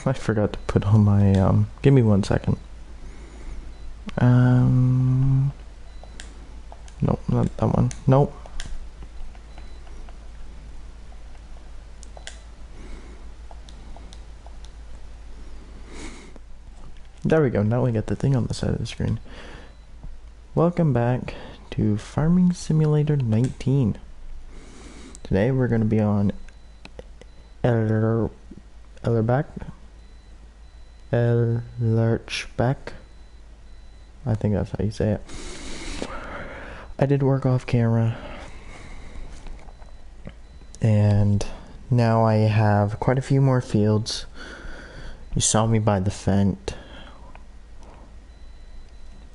I forgot to put on my, give me 1 second. Nope, not that one. Nope. There we go, now we got the thing on the side of the screen. Welcome back to Farming Simulator 19. Today we're going to be on Ellerbach. I think that's how you say it. I did work off camera, and now I have quite a few more fields. You saw me buy the Fent.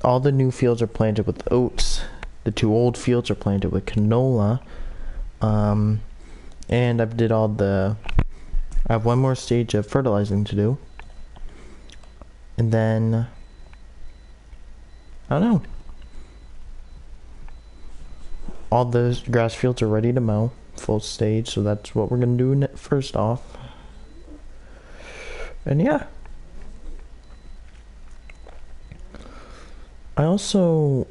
All the new fields are planted with oats. The 2 old fields are planted with canola. And I did all the... I have one more stage of fertilizing to do. And then... I don't know. All the grass fields are ready to mow. Full stage, so that's what we're going to do first off. And yeah. I also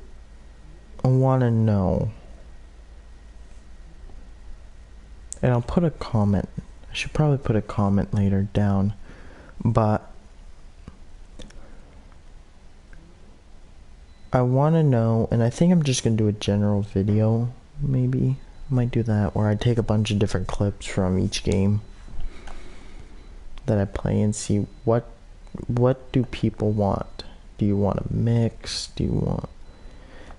want to know, and I'll put a comment, I should probably put a comment later down, but I want to know, and I think I'm just going to do a general video, maybe, I might do that, where I take a bunch of different clips from each game that I play and see what do people want. Do you want a mix? Do you want...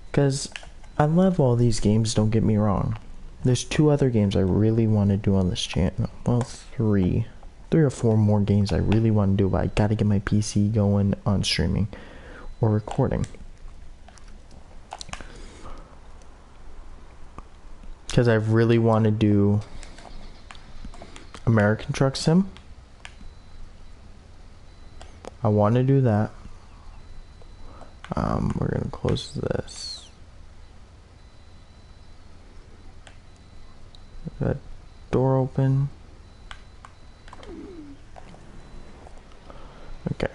Because I love all these games, don't get me wrong. There's 2 other games I really want to do on this channel. Well, 3 or 4 more games I really want to do, but I gotta get my PC going on streaming or recording. Because I really want to do American Truck Sim. I want to do that. We're gonna close this. That door open. Okay.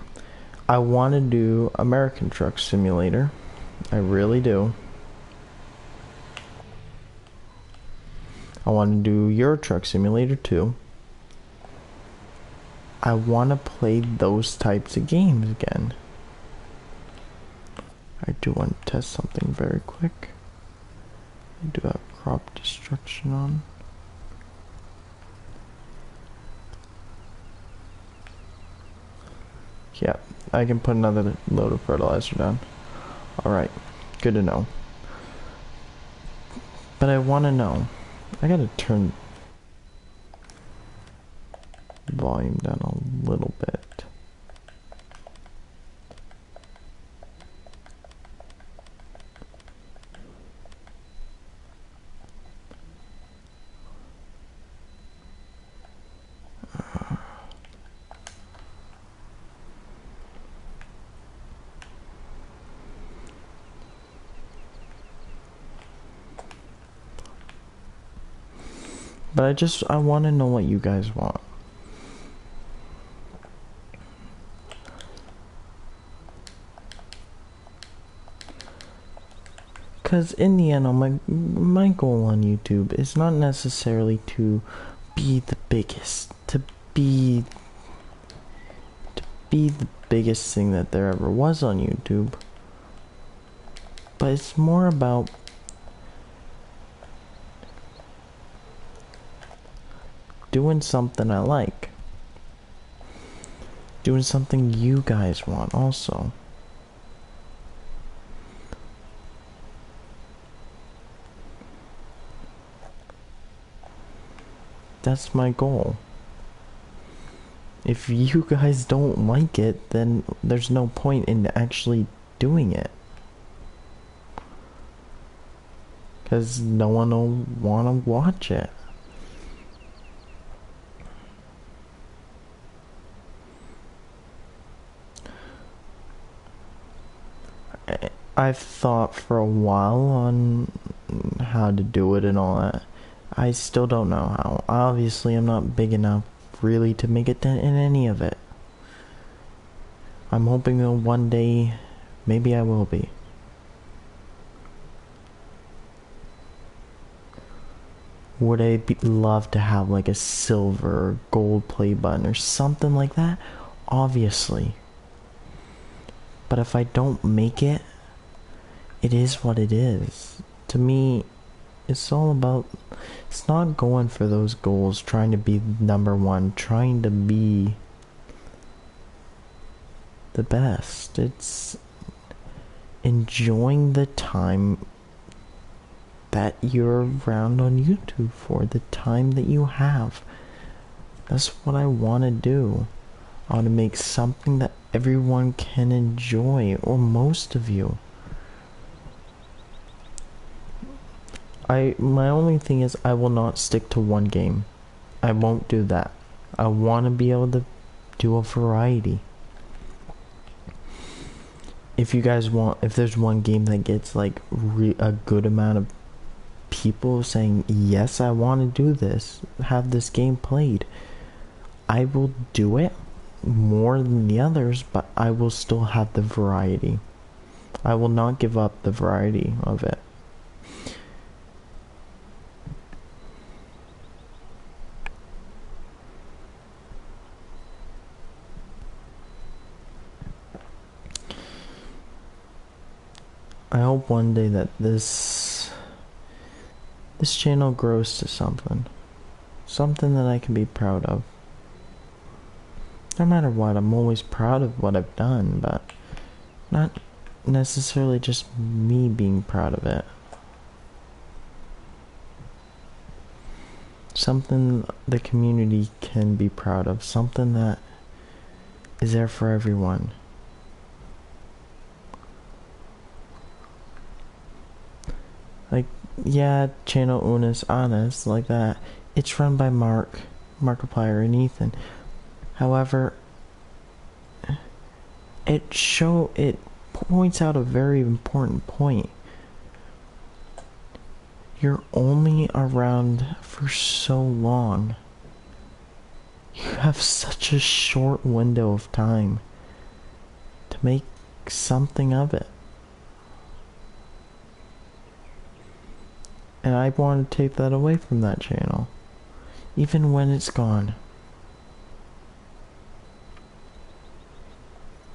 I want to do American Truck Simulator. I really do. I want to do Euro Truck Simulator too. I want to play those types of games again. I do want to test something very quick. I do have crop destruction on. Yeah, I can put another load of fertilizer down. Alright, good to know. But I want to know. I gotta turn the volume down a little bit. But I want to know what you guys want. Because in the end, my goal on YouTube is not necessarily to be the biggest, to be the biggest thing that there ever was on YouTube. But it's more about doing something I like. Doing something you guys want also. That's my goal. If you guys don't like it, then there's no point in actually doing it. Because no one will want to watch it. I've thought for a while on how to do it and all that. I still don't know how. Obviously, I'm not big enough really to make it in any of it. I'm hoping that one day, maybe I will be. Would I love to have like a silver or gold play button or something like that? Obviously. But if I don't make it, it is what it is. To me, it's all about, it's not going for those goals, trying to be number one, trying to be the best. It's enjoying the time that you're around on YouTube for, the time that you have. That's what I want to do. I want to make something that everyone can enjoy, or most of you. My only thing is I will not stick to one game. I won't do that. I want to be able to do a variety. If you guys want, if there's one game that gets like a good amount of people saying, yes, I want to do this, have this game played, I will do it more than the others, but I will still have the variety. I will not give up the variety of it. I hope one day that this channel grows to something that I can be proud of. No matter what, I'm always proud of what I've done, but not necessarily just me being proud of it. Something the community can be proud of, something that is there for everyone. Like, yeah, channel Unis Honest, like that. It's run by Markiplier and Ethan. However, it points out a very important point. You're only around for so long. You have such a short window of time to make something of it. And I want to take that away from that channel, even when it's gone.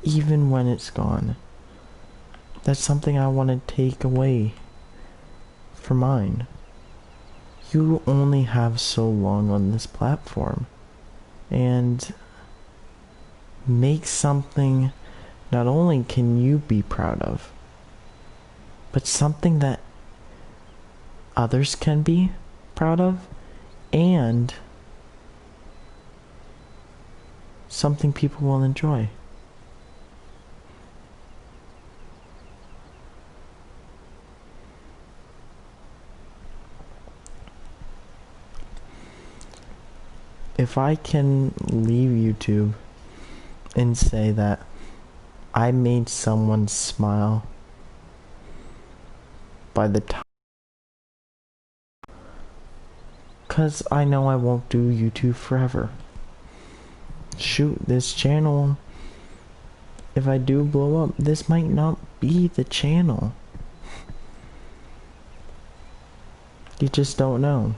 Even when it's gone. That's something I want to take away for mine. You only have so long on this platform. And make something not only can you be proud of, but something that others can be proud of, and something people will enjoy. If I can leave YouTube and say that I made someone smile by the time, because I know I won't do YouTube forever. Shoot, this channel, if I do blow up, this might not be the channel. You just don't know.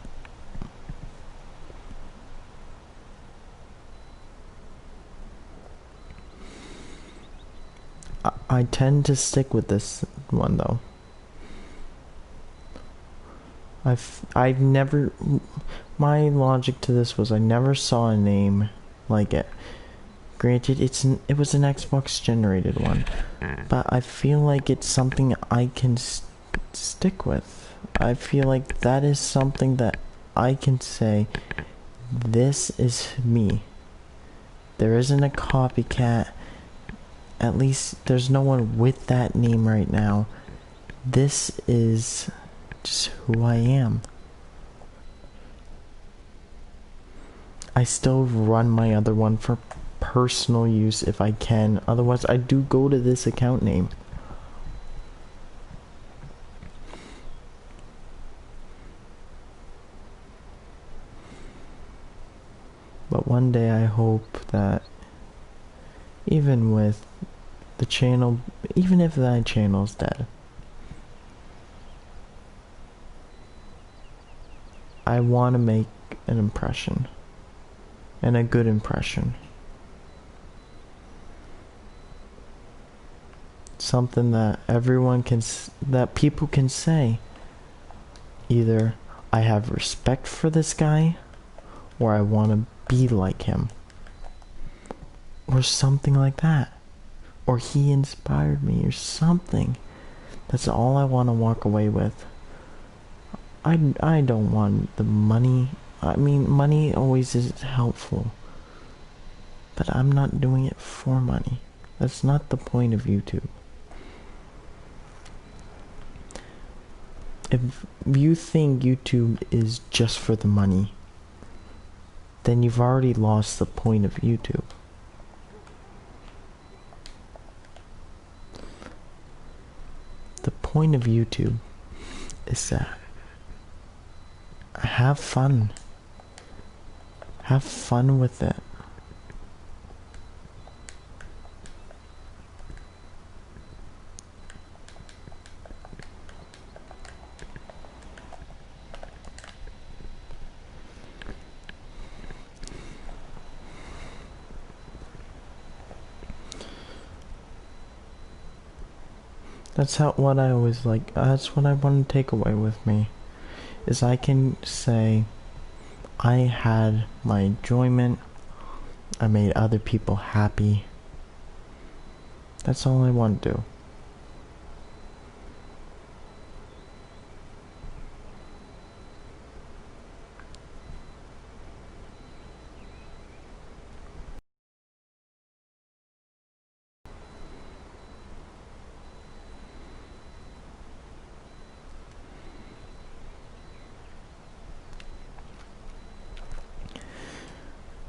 I tend to stick with this one though. I've never, my logic to this was I never saw a name like it. Granted, it was an Xbox generated one, but I feel like it's something I can stick with. I feel like that is something that I can say, this is me. There isn't a copycat. At least there's no one with that name right now. This is just who I am. I still run my other one for personal use if I can. Otherwise, I do go to this account name. But one day I hope that even with the channel, even if that channel's dead, I want to make an impression, and a good impression. Something that everyone can, that people can say, either I have respect for this guy, or I want to be like him, or something like that, or he inspired me, or something. That's all I want to walk away with. I don't want the money. I mean, money always is helpful, but I'm not doing it for money. That's not the point of YouTube. If you think YouTube is just for the money, then you've already lost the point of YouTube. The point of YouTube is that have fun. Have fun with it. That's what I always like. That's what I want to take away with me. Is I can say I had my enjoyment. I made other people happy. That's all I want to do.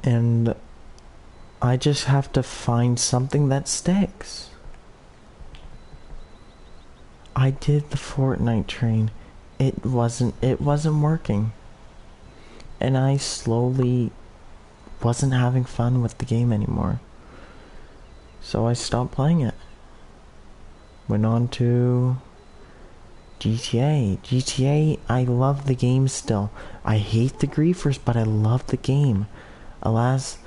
And I just have to find something that sticks. I did the Fortnite train. It wasn't working. And I slowly wasn't having fun with the game anymore. So I stopped playing it. Went on to GTA. GTA, I love the game still. I hate the griefers, but I love the game. Alas,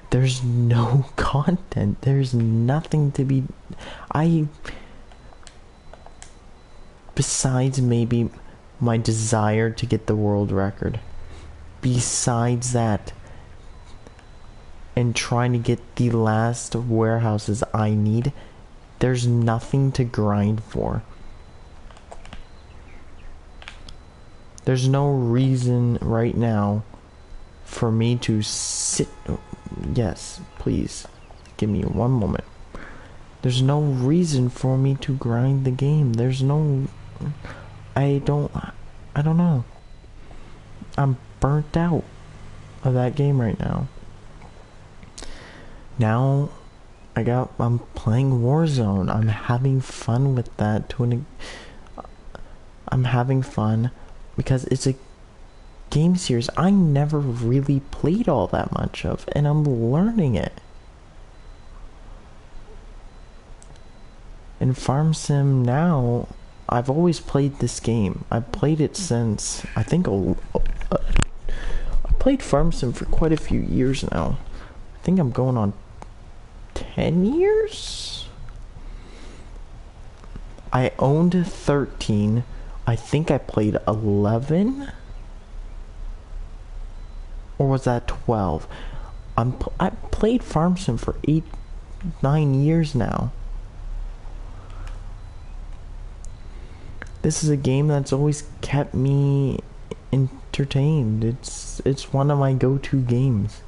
there's no content. There's nothing to be... Besides maybe my desire to get the world record. Besides that, and trying to get the last warehouses I need, there's nothing to grind for. There's no reason right now for me to sit... Yes, please, give me one moment. There's no reason for me to grind the game. There's no... I don't know. I'm burnt out of that game right now. Now, I'm playing Warzone. I'm having fun with that I'm having fun because it's a game series I never really played all that much of, and I'm learning it. In Farm Sim now, I've always played this game. I've played it since, I think, I played Farm Sim for quite a few years now. I think I'm going on 10 years? I owned 13. I think I played 11? Or was that 12? I played Farm Sim for 9 years now. This is a game that's always kept me entertained. It's one of my go-to games.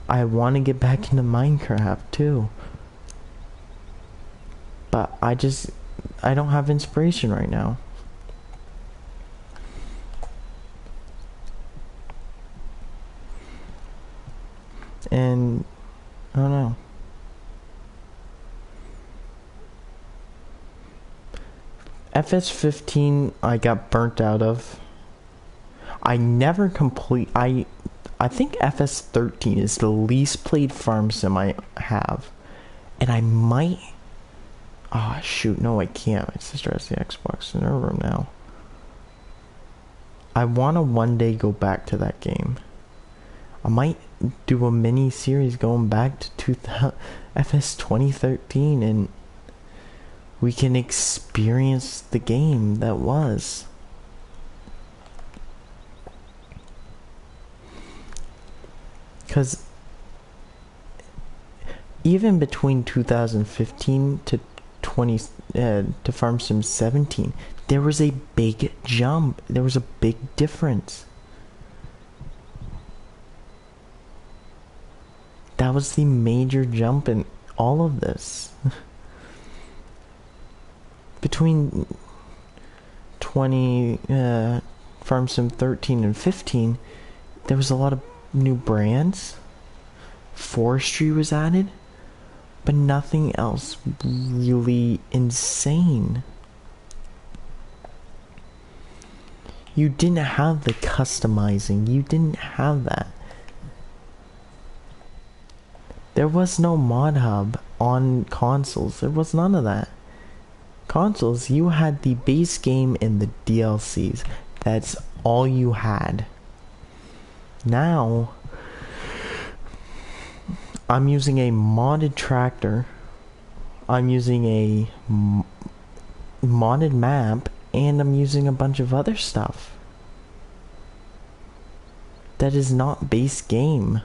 I want to get back into Minecraft too. But I don't have inspiration right now. And I don't know. FS15 I got burnt out of. I I think FS13 is the least played farm sim I have. And I might... Oh, shoot, no I can't. My sister has the Xbox in her room now. I want to one day go back to that game. I might do a mini series going back to FS 2013 and we can experience the game that was. Because even between 2015 to to Farm Sim 17, there was a big jump. There was a big difference. That was the major jump in all of this. Between 20 Farm Sim 13 and 15, there was a lot of new brands. Forestry was added, but nothing else really insane. You didn't have the customizing. You didn't have that. There was no mod hub on consoles. There was none of that. Consoles, you had the base game and the DLCs. That's all you had. Now, I'm using a modded tractor. I'm using a modded map. And I'm using a bunch of other stuff. That is not base game.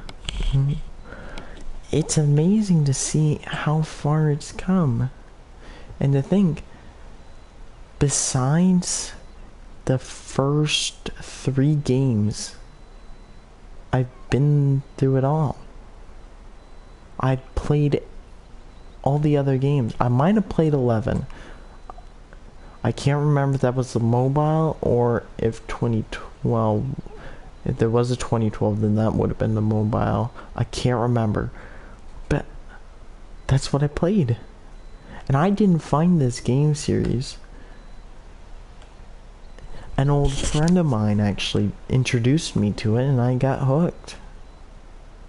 It's amazing to see how far it's come. And to think, besides the first 3 games, I've been through it all. I played all the other games. I might have played 11. I can't remember if that was the mobile or if 2012. If there was a 2012, then that would have been the mobile. I can't remember. But that's what I played. And I didn't find this game series. An old friend of mine actually introduced me to it and I got hooked.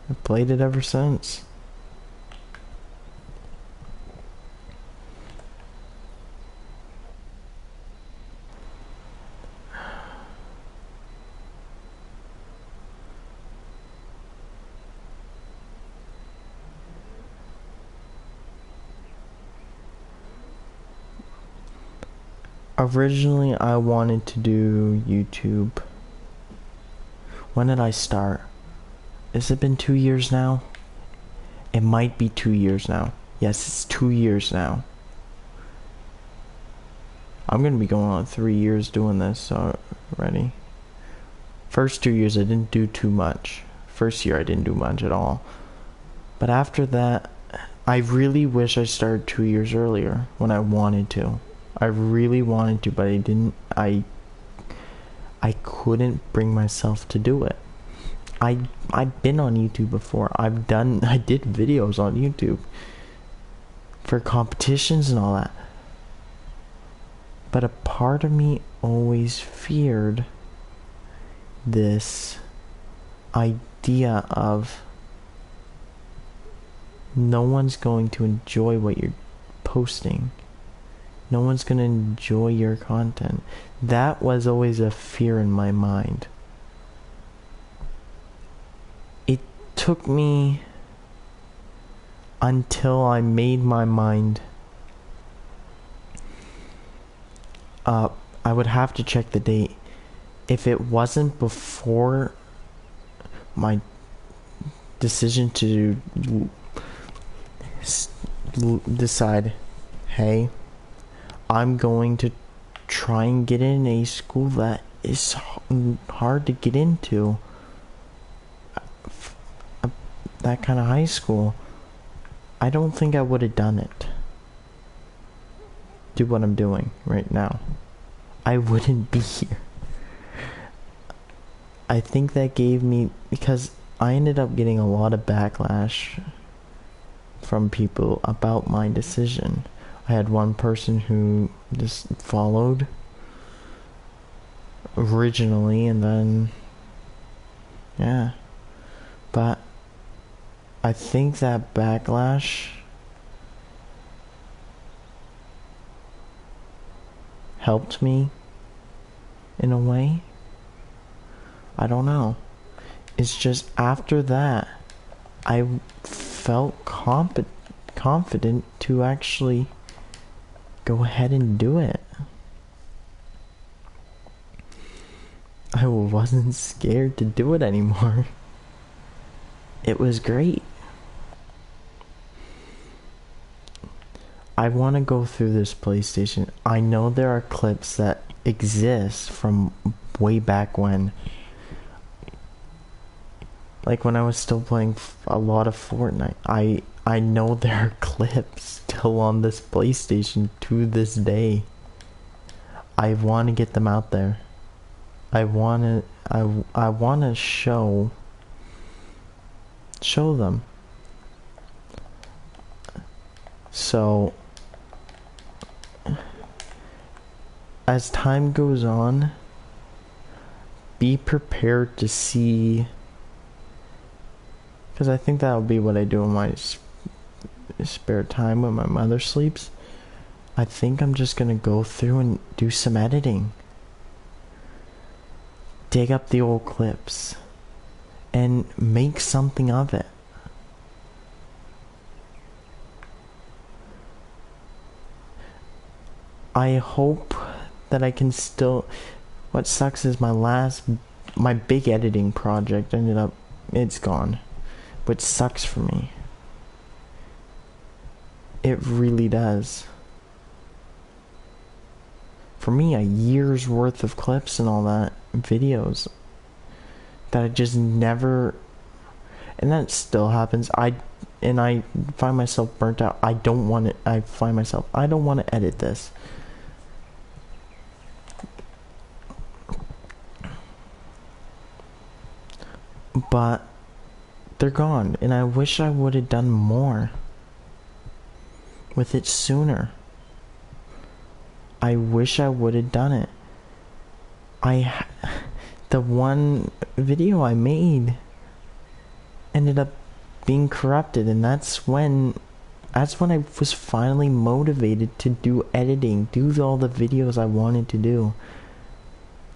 I played it ever since. Originally, I wanted to do YouTube. When did I start? Has it been 2 years now? It might be 2 years now. Yes, it's 2 years now. I'm gonna be going on 3 years doing this already. First 2 years, I didn't do too much. First year, I didn't do much at all. But after that, I really wish I started 2 years earlier when I wanted to. I really wanted to, but I didn't. I couldn't bring myself to do it. I've been on YouTube before. I did videos on YouTube for competitions and all that. But a part of me always feared this idea of no one's going to enjoy what you're posting. No one's going to enjoy your content. That was always a fear in my mind. It took me until I made my mind up. I would have to check the date. If it wasn't before my decision to decide, hey, I'm going to try and get in a school that is hard to get into. That kind of high school. I don't think I would have done it. Do what I'm doing right now. I wouldn't be here. I think that gave me, because I ended up getting a lot of backlash from people about my decision. I had one person who just followed originally, and then, yeah, But I think that backlash helped me in a way. I don't know. It's just after that, I felt confident to actually go ahead and do it. I wasn't scared to do it anymore. It was great. I want to go through this PlayStation. I know there are clips that exist from way back when. Like when I was still playing a lot of Fortnite. I know there are clips still on this PlayStation to this day. I want to get them out there. I want to show them. So as time goes on, be prepared to see, because I think that'll be what I do in my spare time when my mother sleeps. I think I'm just gonna go through and do some editing, dig up the old clips and make something of it. I hope that I can still... What sucks is my big editing project it's gone, which sucks for me. It really does. For me, a year's worth of clips and all that, videos, that I just never... And that still happens. I find myself burnt out. I don't want to edit this. But they're gone, and I wish I would have done more with it sooner. I wish I would have done it. The one video I made ended up being corrupted, and that's when I was finally motivated to do editing, do all the videos I wanted to do.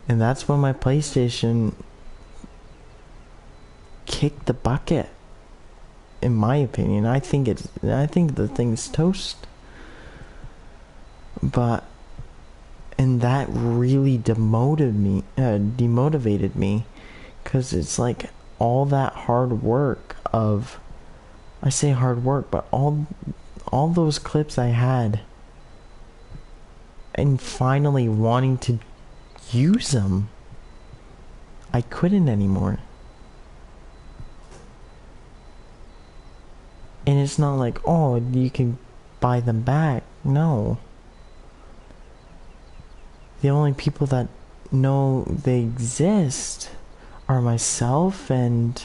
And that's when my PlayStation kicked the bucket, in my opinion. I think the thing's toast. And that really demotivated me, because it's like all that hard work of, I say hard work, but all those clips I had, and finally wanting to use them, I couldn't anymore. And it's not like, oh, you can buy them back. No. The only people that know they exist are myself and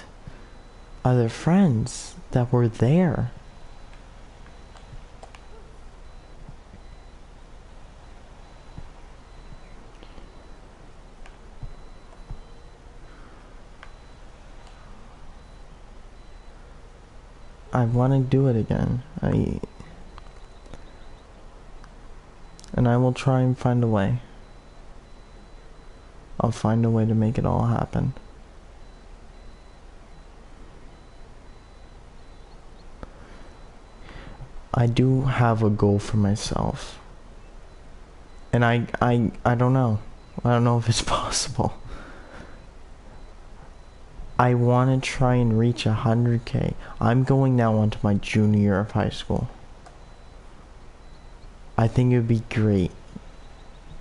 other friends that were there. I want to do it again. And I will try and find a way. I'll find a way to make it all happen. I do have a goal for myself. And I don't know. I don't know if it's possible. I want to try and reach 100K. I'm going now onto my junior year of high school. I think it would be great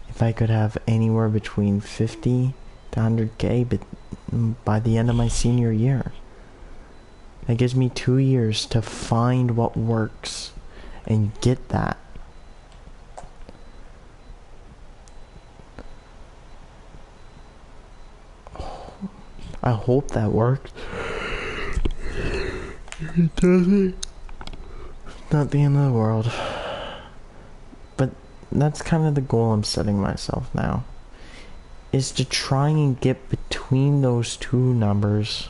if I could have anywhere between 50 to 100K but by the end of my senior year. That gives me 2 years to find what works and get that. I hope that works. It doesn't. Not the end of the world. But that's kind of the goal I'm setting myself now. Is to try and get between those two numbers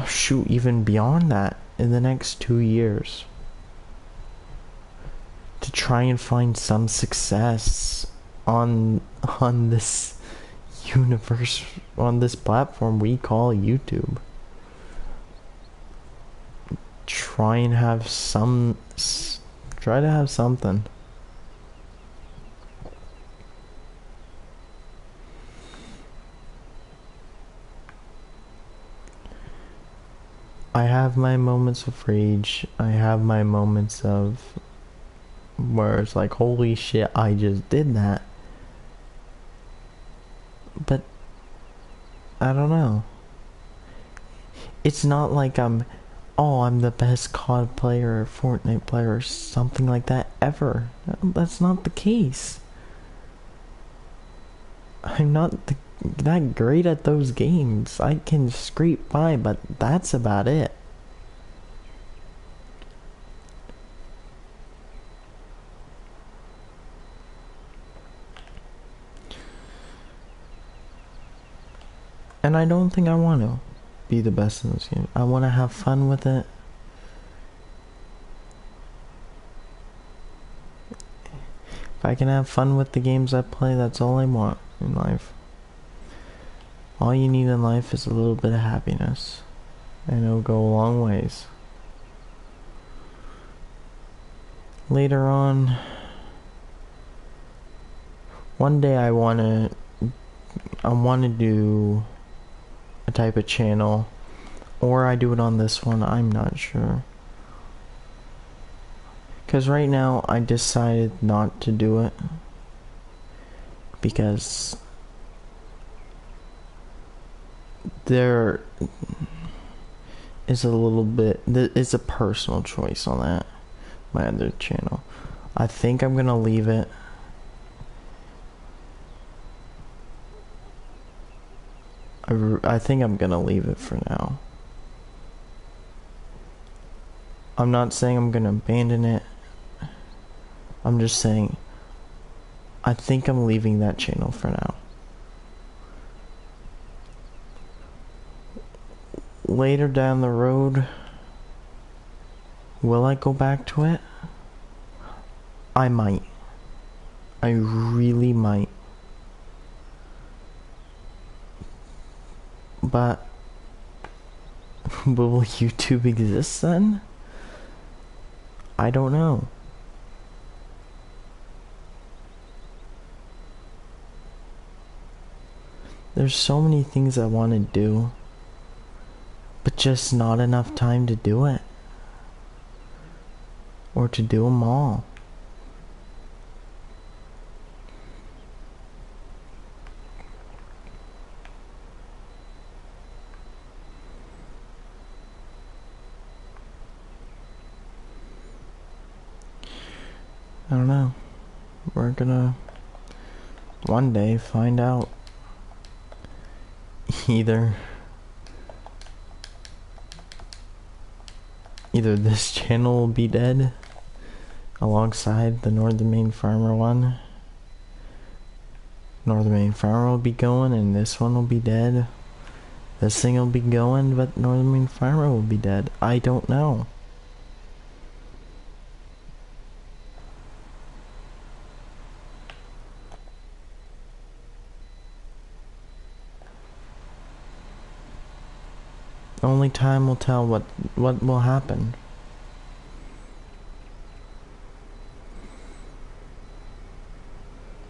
shoot, even beyond that, in the next 2 years, to try and find some success on this universe, on this platform we call YouTube. Try to have something. I have my moments of rage. I have my moments of where it's like, holy shit, I just did that. But I don't know. It's not like I'm the best COD player or Fortnite player or something like that ever. That's not the case. I'm not that great at those games. I can scrape by, but that's about it. And I don't think I want to be the best in this game. I want to have fun with it. If I can have fun with the games I play, that's all I want in life. All you need in life is a little bit of happiness, and it'll go a long ways. Later on, one day I want to do a type of channel, or I do it on this one, I'm not sure. Because right now I decided not to do it because there is a little bit, it's a personal choice on that, my other channel. I think I'm gonna leave it. I think I'm gonna leave it for now. I'm not saying I'm gonna abandon it. I'm just saying I think I'm leaving that channel for now. Later down the road, will I go back to it? I might. I really might. But will YouTube exist then? I don't know. There's so many things I want to do, but just not enough time to do it. Or to do them all. I don't know. We're gonna one day find out. Either this channel will be dead alongside the Northern Maine Farmer one. Northern Maine Farmer will be going and this one will be dead. This thing will be going, but Northern Maine Farmer will be dead. I don't know. Only time will tell what will happen.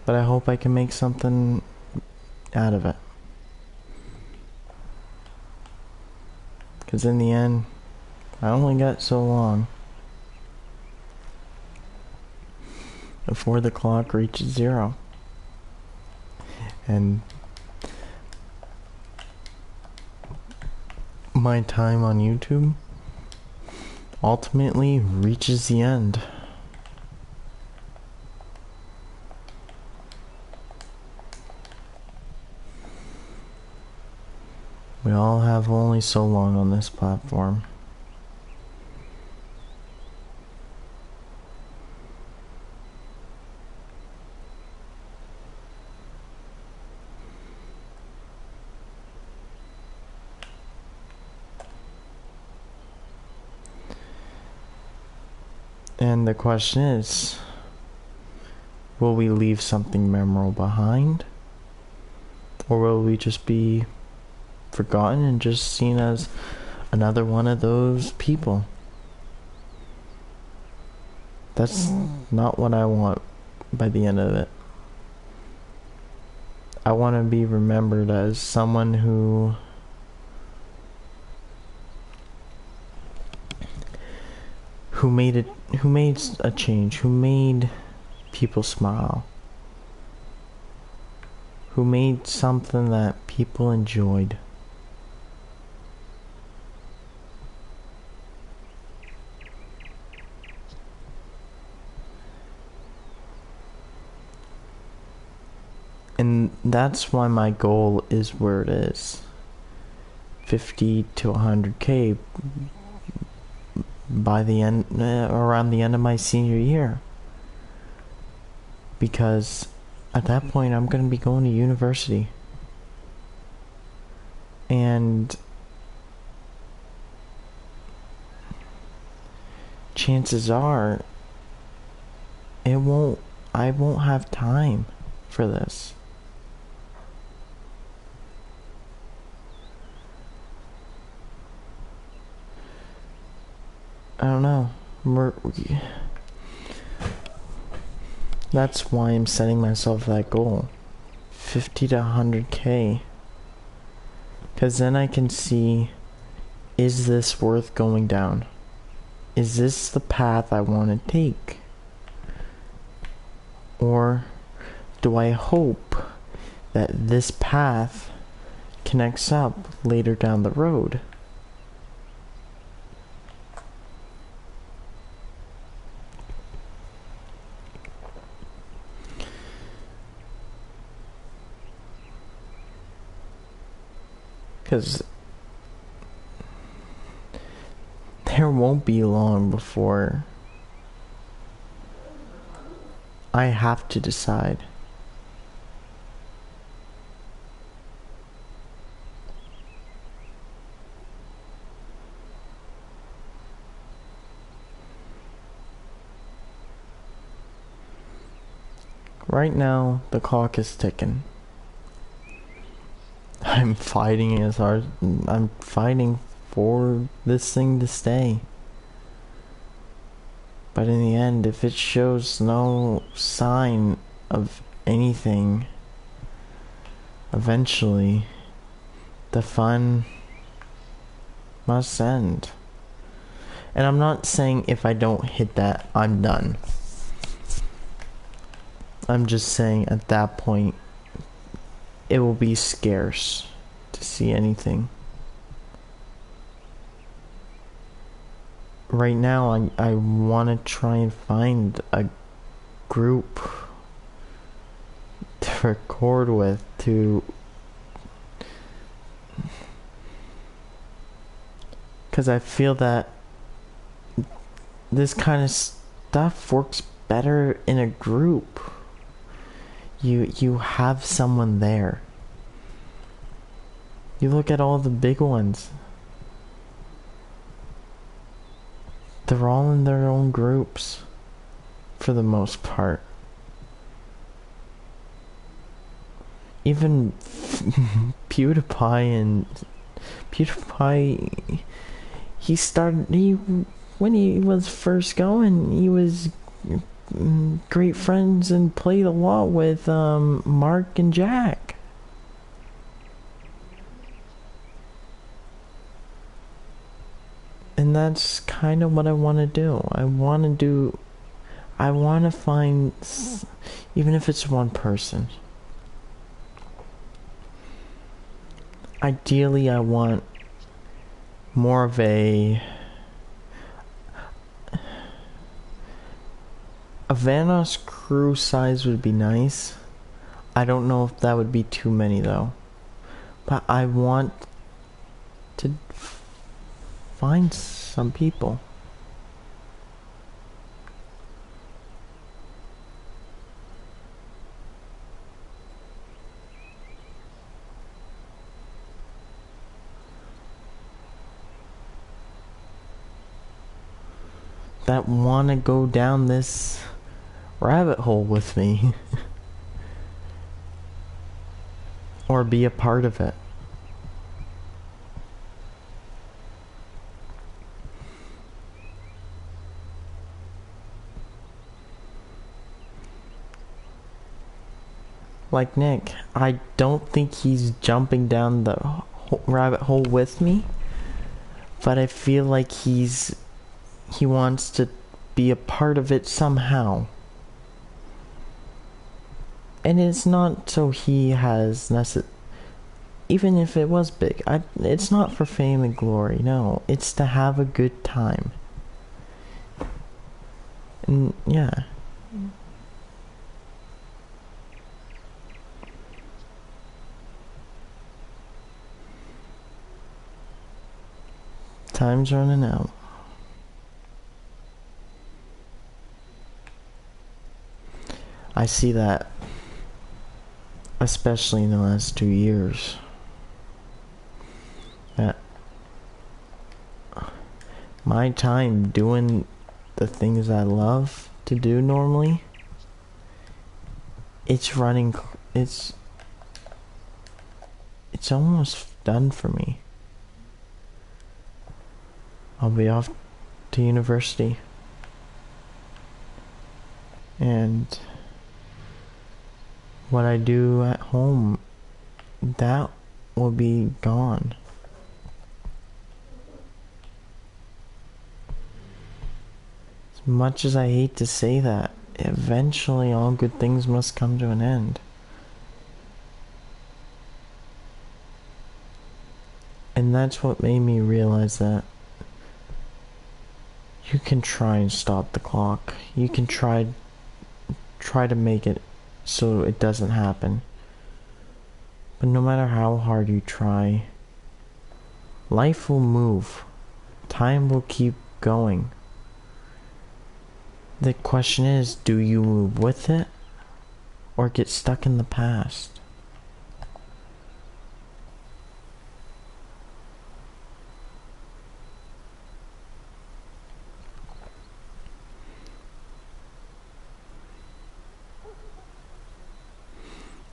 But I hope I can make something out of it. Because in the end, I only got so long before the clock reaches 0. And my time on YouTube ultimately reaches the end. We all have only so long on this platform. And the question is, will we leave something memorable behind? Or will we just be forgotten and just seen as another one of those people? That's not what I want by the end of it. I want to be remembered as someone who made a change, who made people smile, who made something that people enjoyed. And that's why my goal is where it is. 50 to 100K by the end, around the end of my senior year. Because at that point I'm going to be going to university. And chances are I won't have time for this. I don't know. That's why I'm setting myself that goal. 50 to 100K. Because then I can see, is this worth going down? Is this the path I want to take? Or do I hope that this path connects up later down the road? Because there won't be long before I have to decide. Right now, the clock is ticking. I'm fighting as hard. I'm fighting for this thing to stay. But in the end, if it shows no sign of anything, eventually the fun must end. And I'm not saying if I don't hit that, I'm done. I'm just saying at that point, it will be scarce to see anything. Right now, I want to try and find a group to record with, because I feel that this kind of stuff works better in a group. You have someone there. You look at all the big ones. They're all in their own groups for the most part. Even PewDiePie, when he was first going, he was great friends and played a lot with Mark and Jack. And that's kind of what I want to do. I want to find, even if it's one person. Ideally, I want more of a Vanoss crew size would be nice. I don't know if that would be too many though. But I want to find some people. that want to go down this rabbit hole with me. Or be a part of it. Like Nick, I don't think he's jumping down the rabbit hole with me, but I feel like he wants to be a part of it somehow. And it's not so he has even if it was big, it's not for fame and glory, no. It's to have a good time. And yeah. Time's running out. I see that, especially in the last 2 years, that my time doing the things I love to do normally, it's almost done for me. I'll be off to university, and what I do at home, that will be gone. As much as I hate to say that, eventually all good things must come to an end. And that's what made me realize that you can try and stop the clock. You can try to make it so it doesn't happen. But no matter how hard you try, life will move. Time will keep going. The question is, do you move with it or get stuck in the past?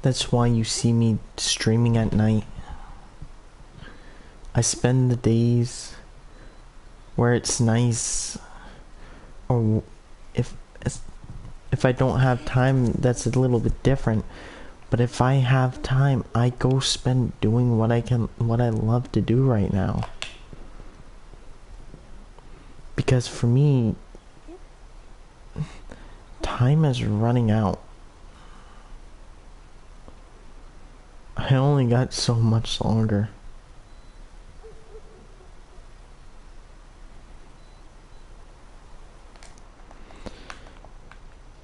That's why you see me streaming at night. I spend the days where it's nice, or if I don't have time, that's a little bit different. But if I have time, I go spend doing what I love to do right now. Because for me, time is running out. I only got so much longer.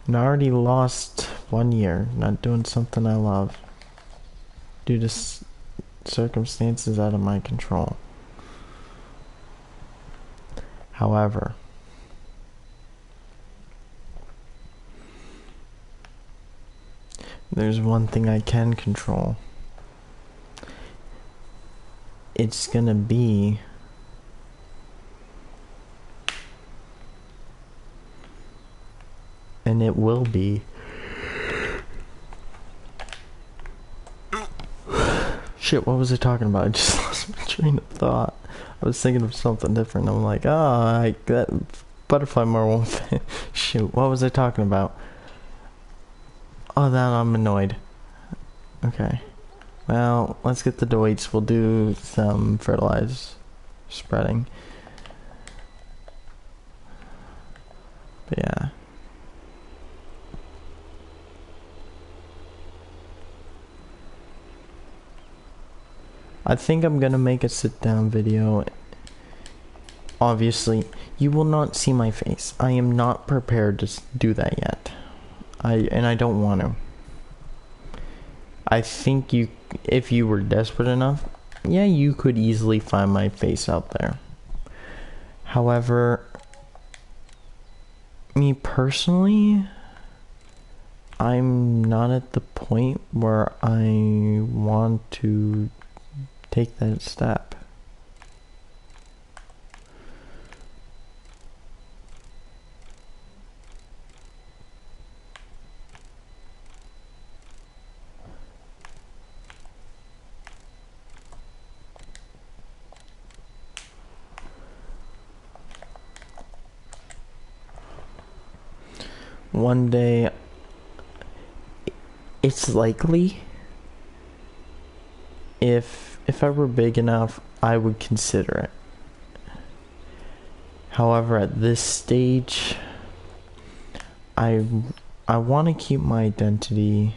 And I already lost 1 year not doing something I love due to circumstances out of my control. However, there's one thing I can control. It's gonna be and it will be shit, what was I talking about? I just lost my train of thought. I was thinking of something different. I'm like, that butterfly more won't fit. Shoot, what was I talking about? Oh, now I'm annoyed. Okay. Well, let's get the Deutz. We'll do some fertilizer spreading. But yeah. I think I'm gonna make a sit-down video. Obviously, you will not see my face. I am not prepared to do that yet. I don't want to. I think if you were desperate enough, yeah, you could easily find my face out there. However, me personally, I'm not at the point where I want to take that step. one day, it's likely, if I were big enough, I would consider it. However, at this stage, I want to keep my identity.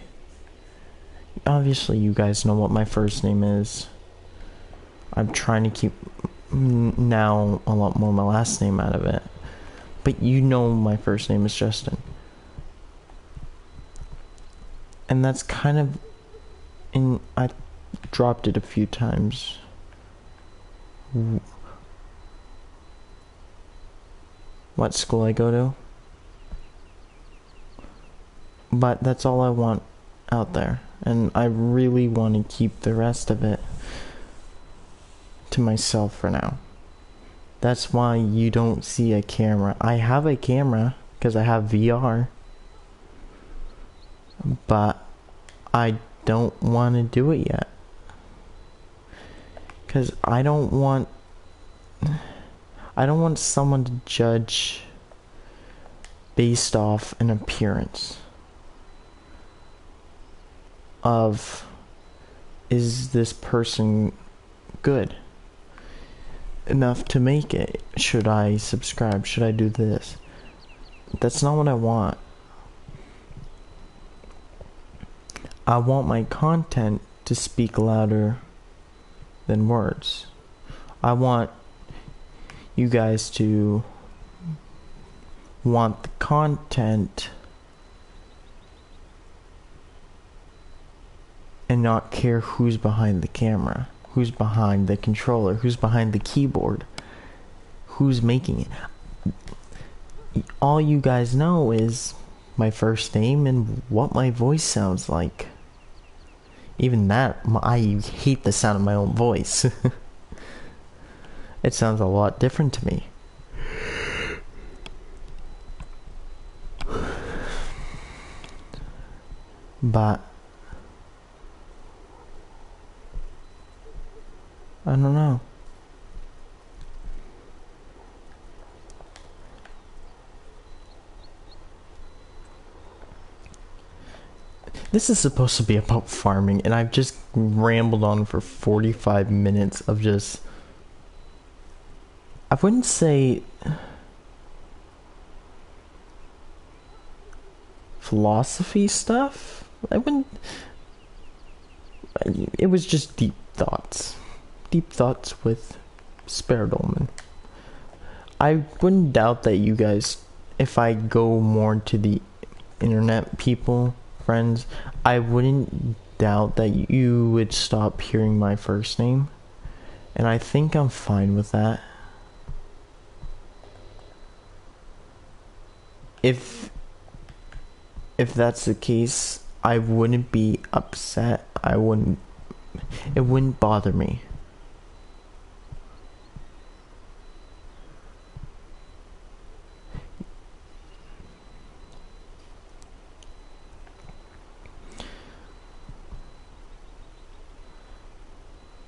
Obviously, you guys know what my first name is. I'm trying to keep now a lot more my last name out of it. But you know my first name is Justin. And that's kind of... And I dropped it a few times. What school I go to. But that's all I want out there. And I really want to keep the rest of it to myself for now. That's why you don't see a camera. I have a camera because I have VR. But I don't want to do it yet. Because I don't want someone to judge based off an appearance of, is this person good enough to make it? Should I subscribe? Should I do this? That's not what I want. I want my content to speak louder than words. I want you guys to want the content and not care who's behind the camera, who's behind the controller, who's behind the keyboard, who's making it. All you guys know is my first name and what my voice sounds like. Even that, I hate the sound of my own voice. It sounds a lot different to me. But I don't know. This is supposed to be about farming, and I've just rambled on for 45 minutes of just... I wouldn't say... philosophy stuff? I wouldn't... It was just deep thoughts. Deep thoughts with Spare Dolman. I wouldn't doubt that you guys, if I go more to the internet people... friends, I wouldn't doubt that you would stop hearing my first name, and I think I'm fine with that. If that's the case, I wouldn't be upset. It wouldn't bother me.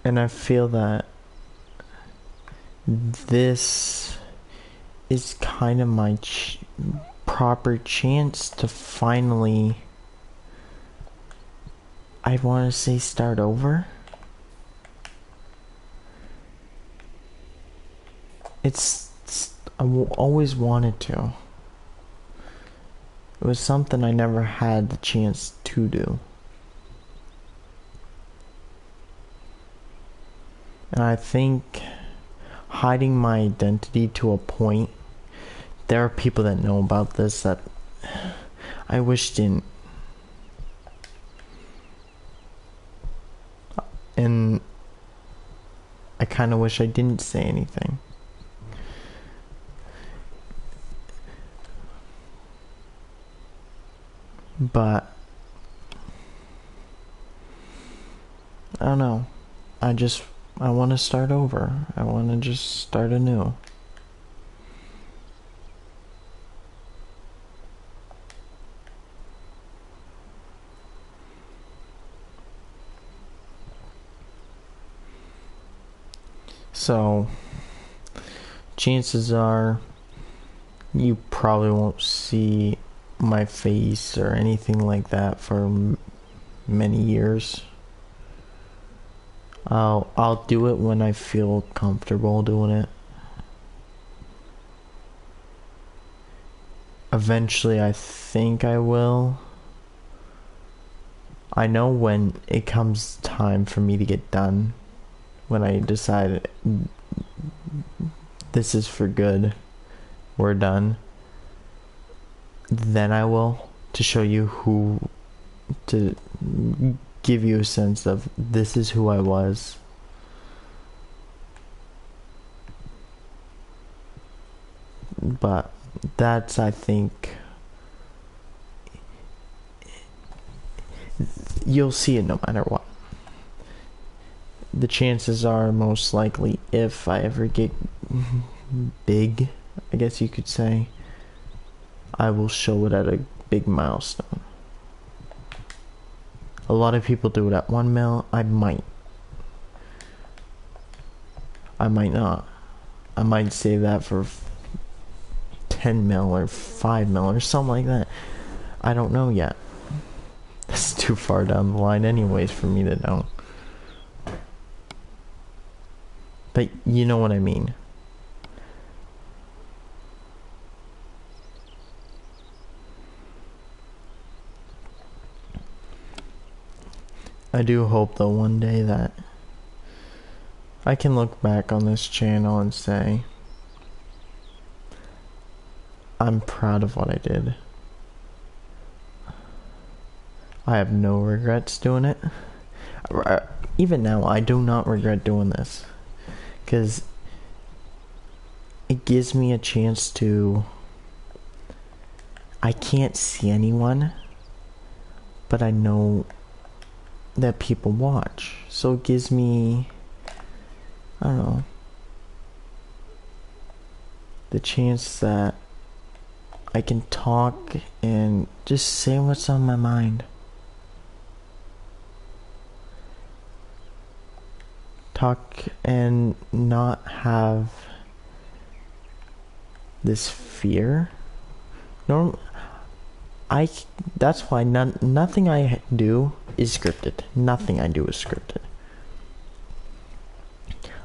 And I feel that this is kind of my proper chance to finally, I want to say, start over. I always wanted to. It was something I never had the chance to do. And I think hiding my identity to a point, there are people that know about this that I wish didn't. And I kind of wish I didn't say anything. But I don't know. I want to start over. I want to just start anew. So, chances are you probably won't see my face or anything like that for many years. I'll do it when I feel comfortable doing it. Eventually, I think I will. I know when it comes time for me to get done. When I decide this is for good, we're done. Then I will, to show you to give you a sense of this is who I was. But that's, I think, you'll see it no matter what. The chances are most likely, if I ever get big, I guess you could say, I will show it at a big milestone. A lot of people do it at 1 mil. I might not. I might save that for 10 mil or 5 mil or something like that. I don't know yet. That's too far down the line anyways for me to know. But you know what I mean. I do hope though one day that I can look back on this channel and say I'm proud of what I did. I have no regrets doing it. Even now, I do not regret doing this. Because it gives me a chance to... I can't see anyone, but I know that people watch. So it gives me... I don't know. The chance that I can talk and just say what's on my mind. Talk and not have this fear. That's why nothing I do is scripted. Nothing I do is scripted.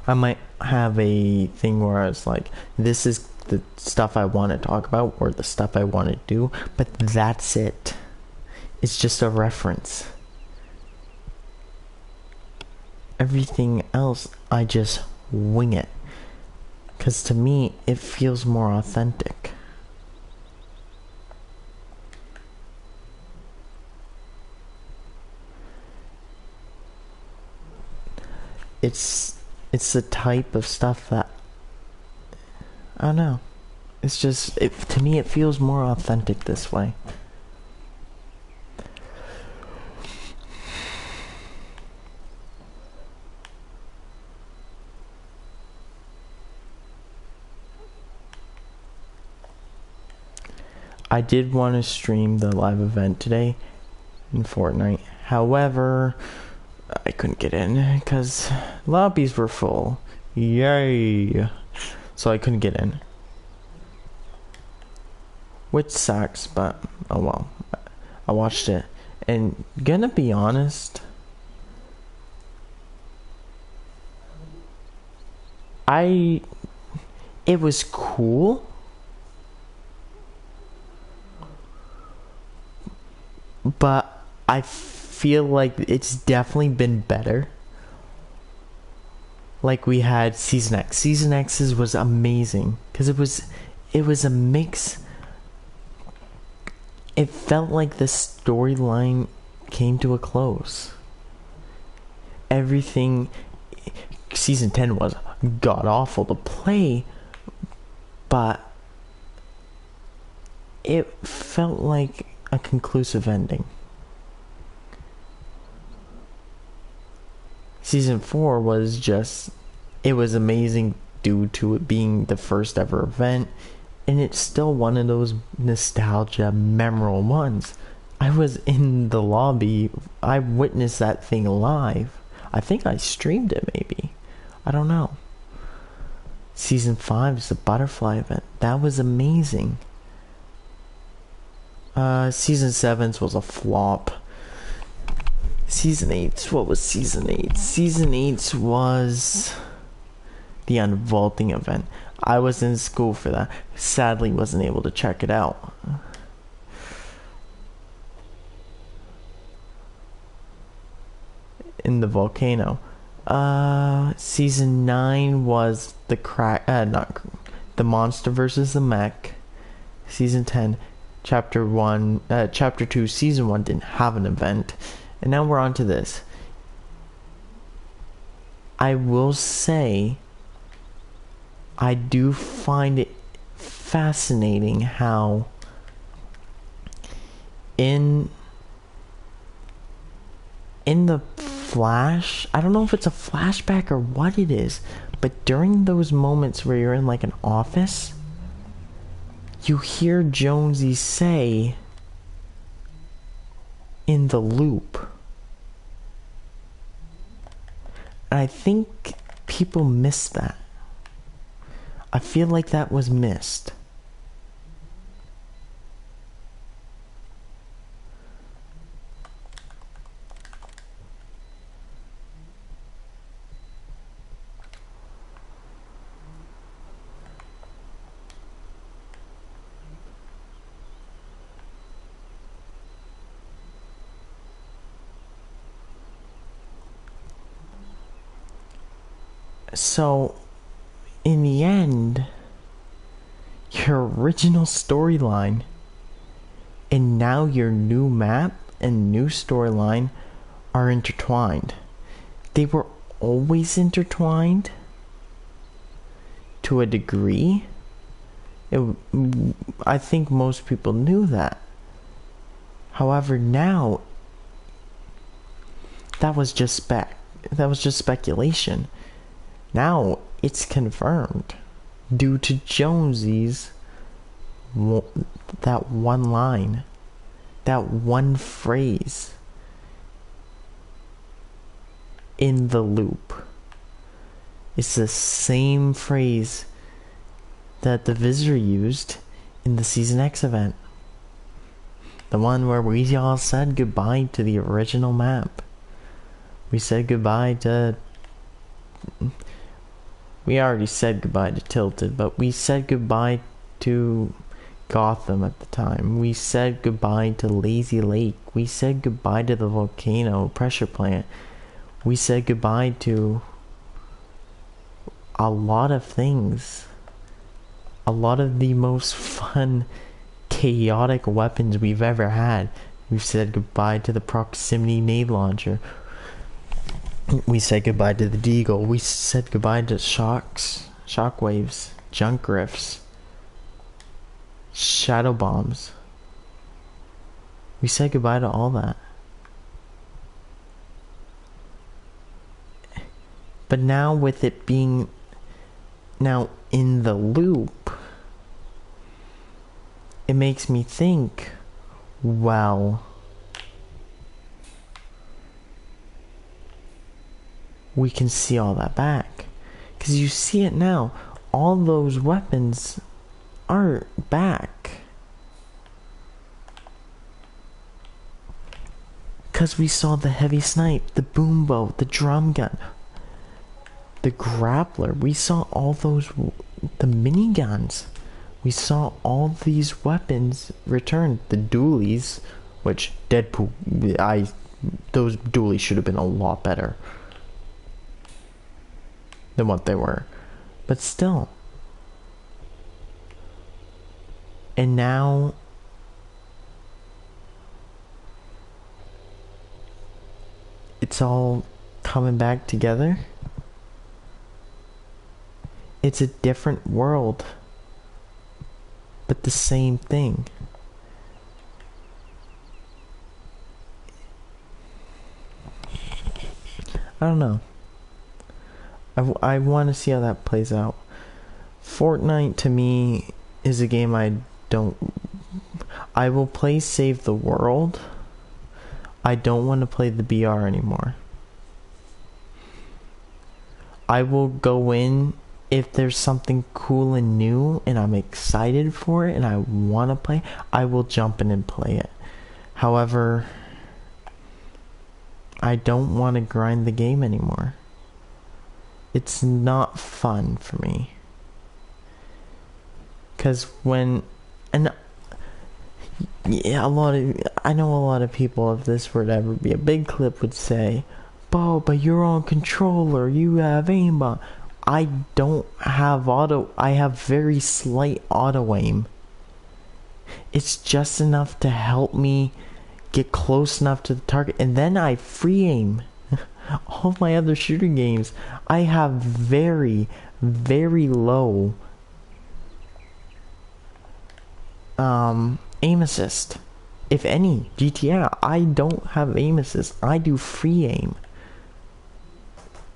I might have a thing where I was like, this is the stuff I want to talk about or the stuff I want to do, but that's it. It's just a reference. Everything else, I just wing it. Because to me, it feels more authentic. It's the type of stuff that, I don't know. It's just, to me, it feels more authentic this way. I did want to stream the live event today in Fortnite. However, I couldn't get in because lobbies were full. Yay! So I couldn't get in. Which sucks, but oh well. I watched it. And gonna be honest, it was cool. But I feel like it's definitely been better. Like we had Season X. Season X's was amazing because it was a mix. It felt like the storyline came to a close. Everything. Season 10 was god awful to play, but it felt like a conclusive ending. Season 4 was just, it was amazing due to it being the first ever event, and it's still one of those nostalgia memorable ones. I was in the lobby, I witnessed that thing live. I think I streamed it maybe. I don't know. Season 5 is the butterfly event. That was amazing. Season 7's was a flop. Season 8's, what was Season 8? Season 8's was the unvaulting event. I was in school for that. Sadly, wasn't able to check it out. In the volcano. Season 9 was the the monster versus the mech. Season 10, chapter 2, season 1 didn't have an event. And now we're on to this. I will say, I do find it fascinating how in the flash, I don't know if it's a flashback or what it is, but during those moments where you're in like an office, you hear Jonesy say in the loop. And I think people missed that. I feel like that was missed. So, in the end, your original storyline and now your new map and new storyline are intertwined. They were always intertwined to a degree. I think most people knew that. However, now that was just speculation. Now it's confirmed due to Jonesy's that one line, that one phrase in the loop. It's the same phrase that the visitor used in the Season X event. The one where we all said goodbye to the original map. We said goodbye to... We already said goodbye to Tilted, but we said goodbye to Gotham at the time. We said goodbye to Lazy Lake. We said goodbye to the volcano pressure plant. We said goodbye to a lot of things. A lot of the most fun, chaotic weapons we've ever had. We've said goodbye to the proximity nade launcher. We said goodbye to the Deagle. We said goodbye to shockwaves, junk rifts, shadow bombs. We said goodbye to all that. But now with it being now in the loop, it makes me think, well, we can see all that back. Because you see it now. All those weapons are back. Because we saw the heavy snipe, the boom bow, the drum gun, the grappler. We saw all those, the miniguns. We saw all these weapons return. The dualies, which Deadpool, those dualies should have been a lot better than what they were, but still. And now it's all coming back together. It's a different world, but the same thing. I don't know. I want to see how that plays out. Fortnite to me is a game I will play Save the World. I don't want to play the BR anymore. I will go in if there's something cool and new and I'm excited for it and I want to play, I will jump in and play it. However, I don't want to grind the game anymore. It's not fun for me. Because when, and yeah, I know a lot of people, if this were to ever be a big clip, would say, Bo, but you're on controller, you have aimbot. I don't have I have very slight auto aim. It's just enough to help me get close enough to the target, and then I free aim. All of my other shooter games, I have very, very low aim assist. If any, GTA, I don't have aim assist. I do free aim.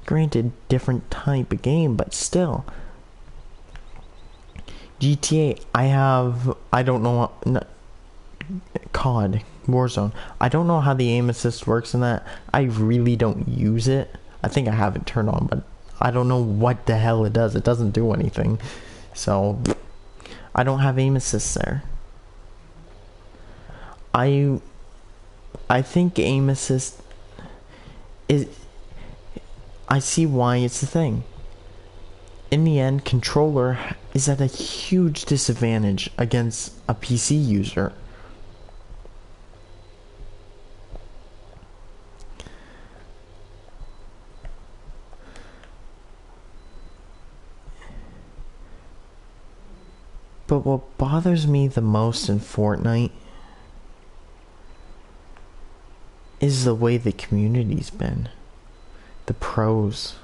Granted, different type of game, but still. GTA, I don't know, COD, Warzone. I don't know how the aim assist works in that. I really don't use it. I think I have it turned on, but I don't know what the hell it does. It doesn't do anything. So, I don't have aim assist there. I think aim assist is... I see why it's a thing. In the end, controller is at a huge disadvantage against a PC user. But what bothers me the most in Fortnite is the way the community's been. The pros.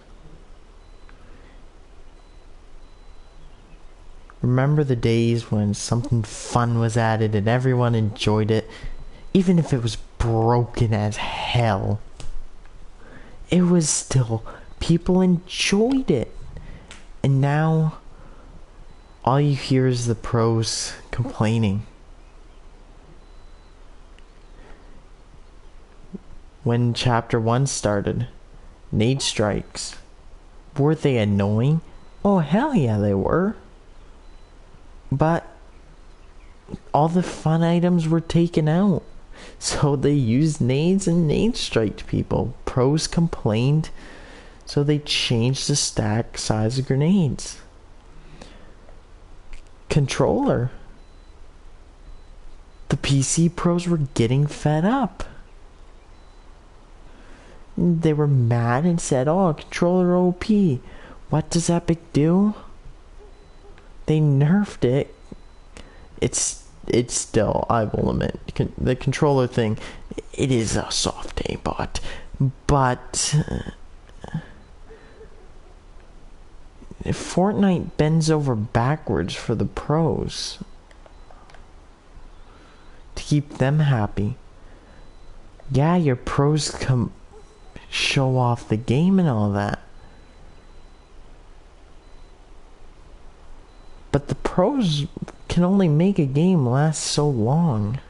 Remember the days when something fun was added and everyone enjoyed it, even if it was broken as hell. It was still, people enjoyed it. And now, all you hear is the pros complaining. When Chapter 1 started, nade strikes. Were they annoying? Oh, hell yeah, they were. But all the fun items were taken out. So they used nades and nade striked people. Pros complained, so they changed the stack size of grenades. Controller. The PC pros were getting fed up. They were mad and said, oh, controller OP. What does Epic do? They nerfed it. It's still, I will admit, the controller thing, it is a soft aimbot. But Fortnite bends over backwards for the pros to keep them happy. Yeah, your pros show off the game and all that, but the pros can only make a game last so long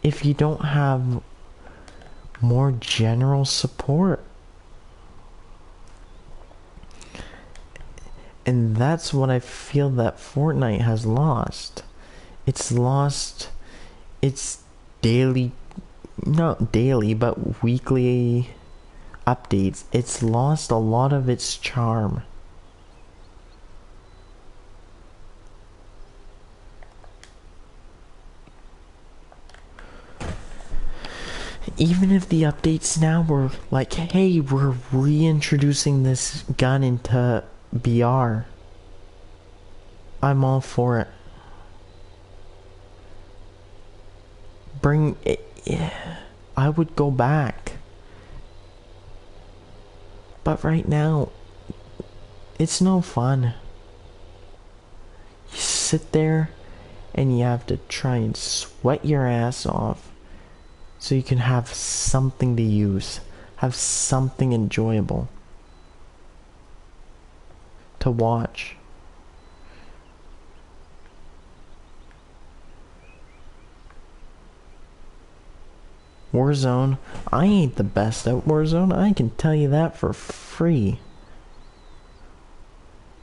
if you don't have more general support. And that's what I feel that Fortnite has lost. It's lost its daily, not daily, but weekly updates. It's lost a lot of its charm. Even if the updates now were like, hey, we're reintroducing this gun into BR, I'm all for it. Bring it, yeah, I would go back. But right now, it's no fun. You sit there and you have to try and sweat your ass off so you can have something to use, have something enjoyable to watch. Warzone, I ain't the best at Warzone, I can tell you that for free.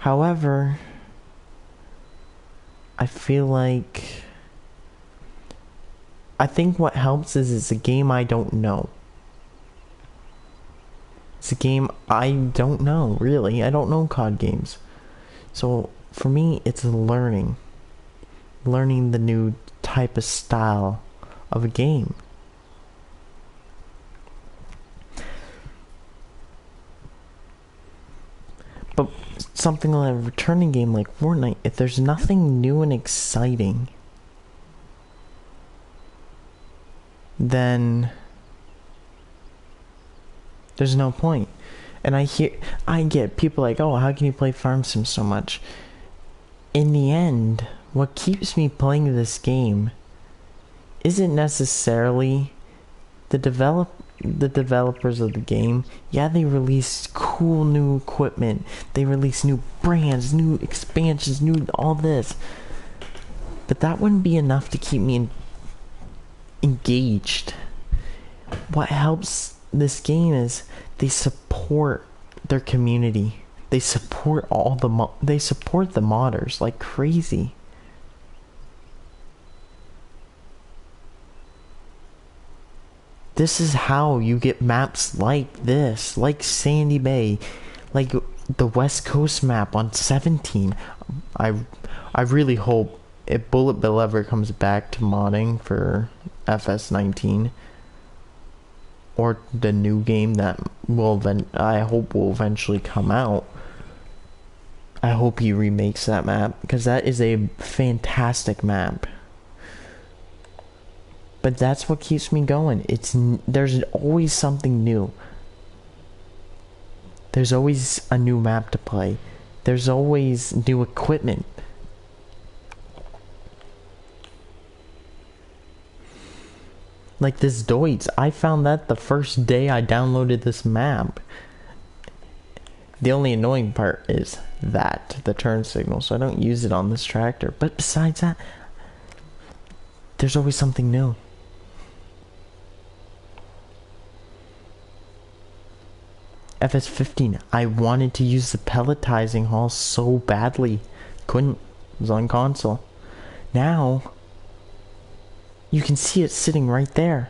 However, I feel like I think what helps is it's a game I don't know. It's a game I don't know, really. I don't know COD games. So for me, it's learning the new type of style of a game. But something like a returning game like Fortnite, if there's nothing new and exciting, then there's no point. And I get people like, oh, how can you play Farm Sim so much? In the end, what keeps me playing this game isn't necessarily the developers of the game. Yeah, they release cool new equipment, they release new brands, new expansions, new all this, but that wouldn't be enough to keep me engaged. What helps this game is they support their community. They support they support the modders like crazy. This is how you get maps like this, like Sandy Bay, like the West Coast map on 17. I really hope if Bullet Bill ever comes back to modding for FS19, or the new game that I hope will eventually come out, I hope he remakes that map, because that is a fantastic map. But that's what keeps me going. There's always something new. There's always a new map to play. There's always new equipment. Like this Deutz, I found that the first day I downloaded this map. The only annoying part is the turn signal, so I don't use it on this tractor. But besides that, there's always something new. FS15, I wanted to use the pelletizing hall so badly. Couldn't. It was on console. Now, you can see it sitting right there.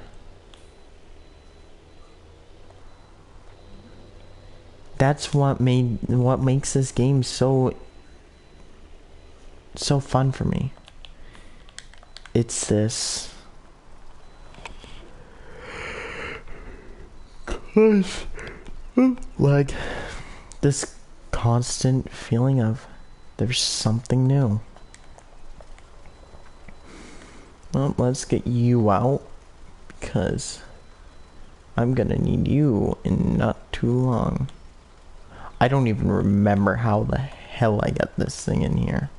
That's what makes this game so fun for me. It's this like this constant feeling of there's something new. Well, let's get you out, because I'm gonna need you in not too long. I don't even remember how the hell I got this thing in here.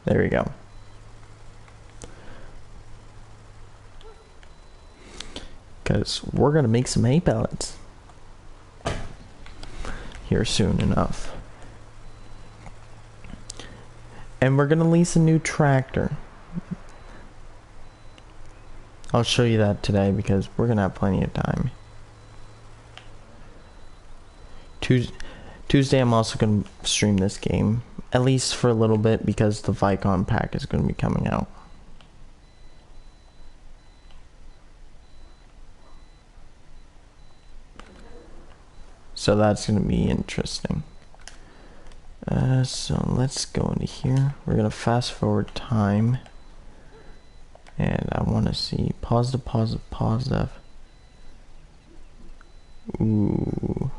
There we go. Because we're gonna make some hay pellets here soon enough. And we're gonna lease a new tractor. I'll show you that today because we're gonna have plenty of time. Tuesday I'm also gonna stream this game, at least for a little bit, because the Vicon pack is gonna be coming out. So that's gonna be interesting. So let's go into here. We're gonna fast forward time, and I want to see positive. Ooh,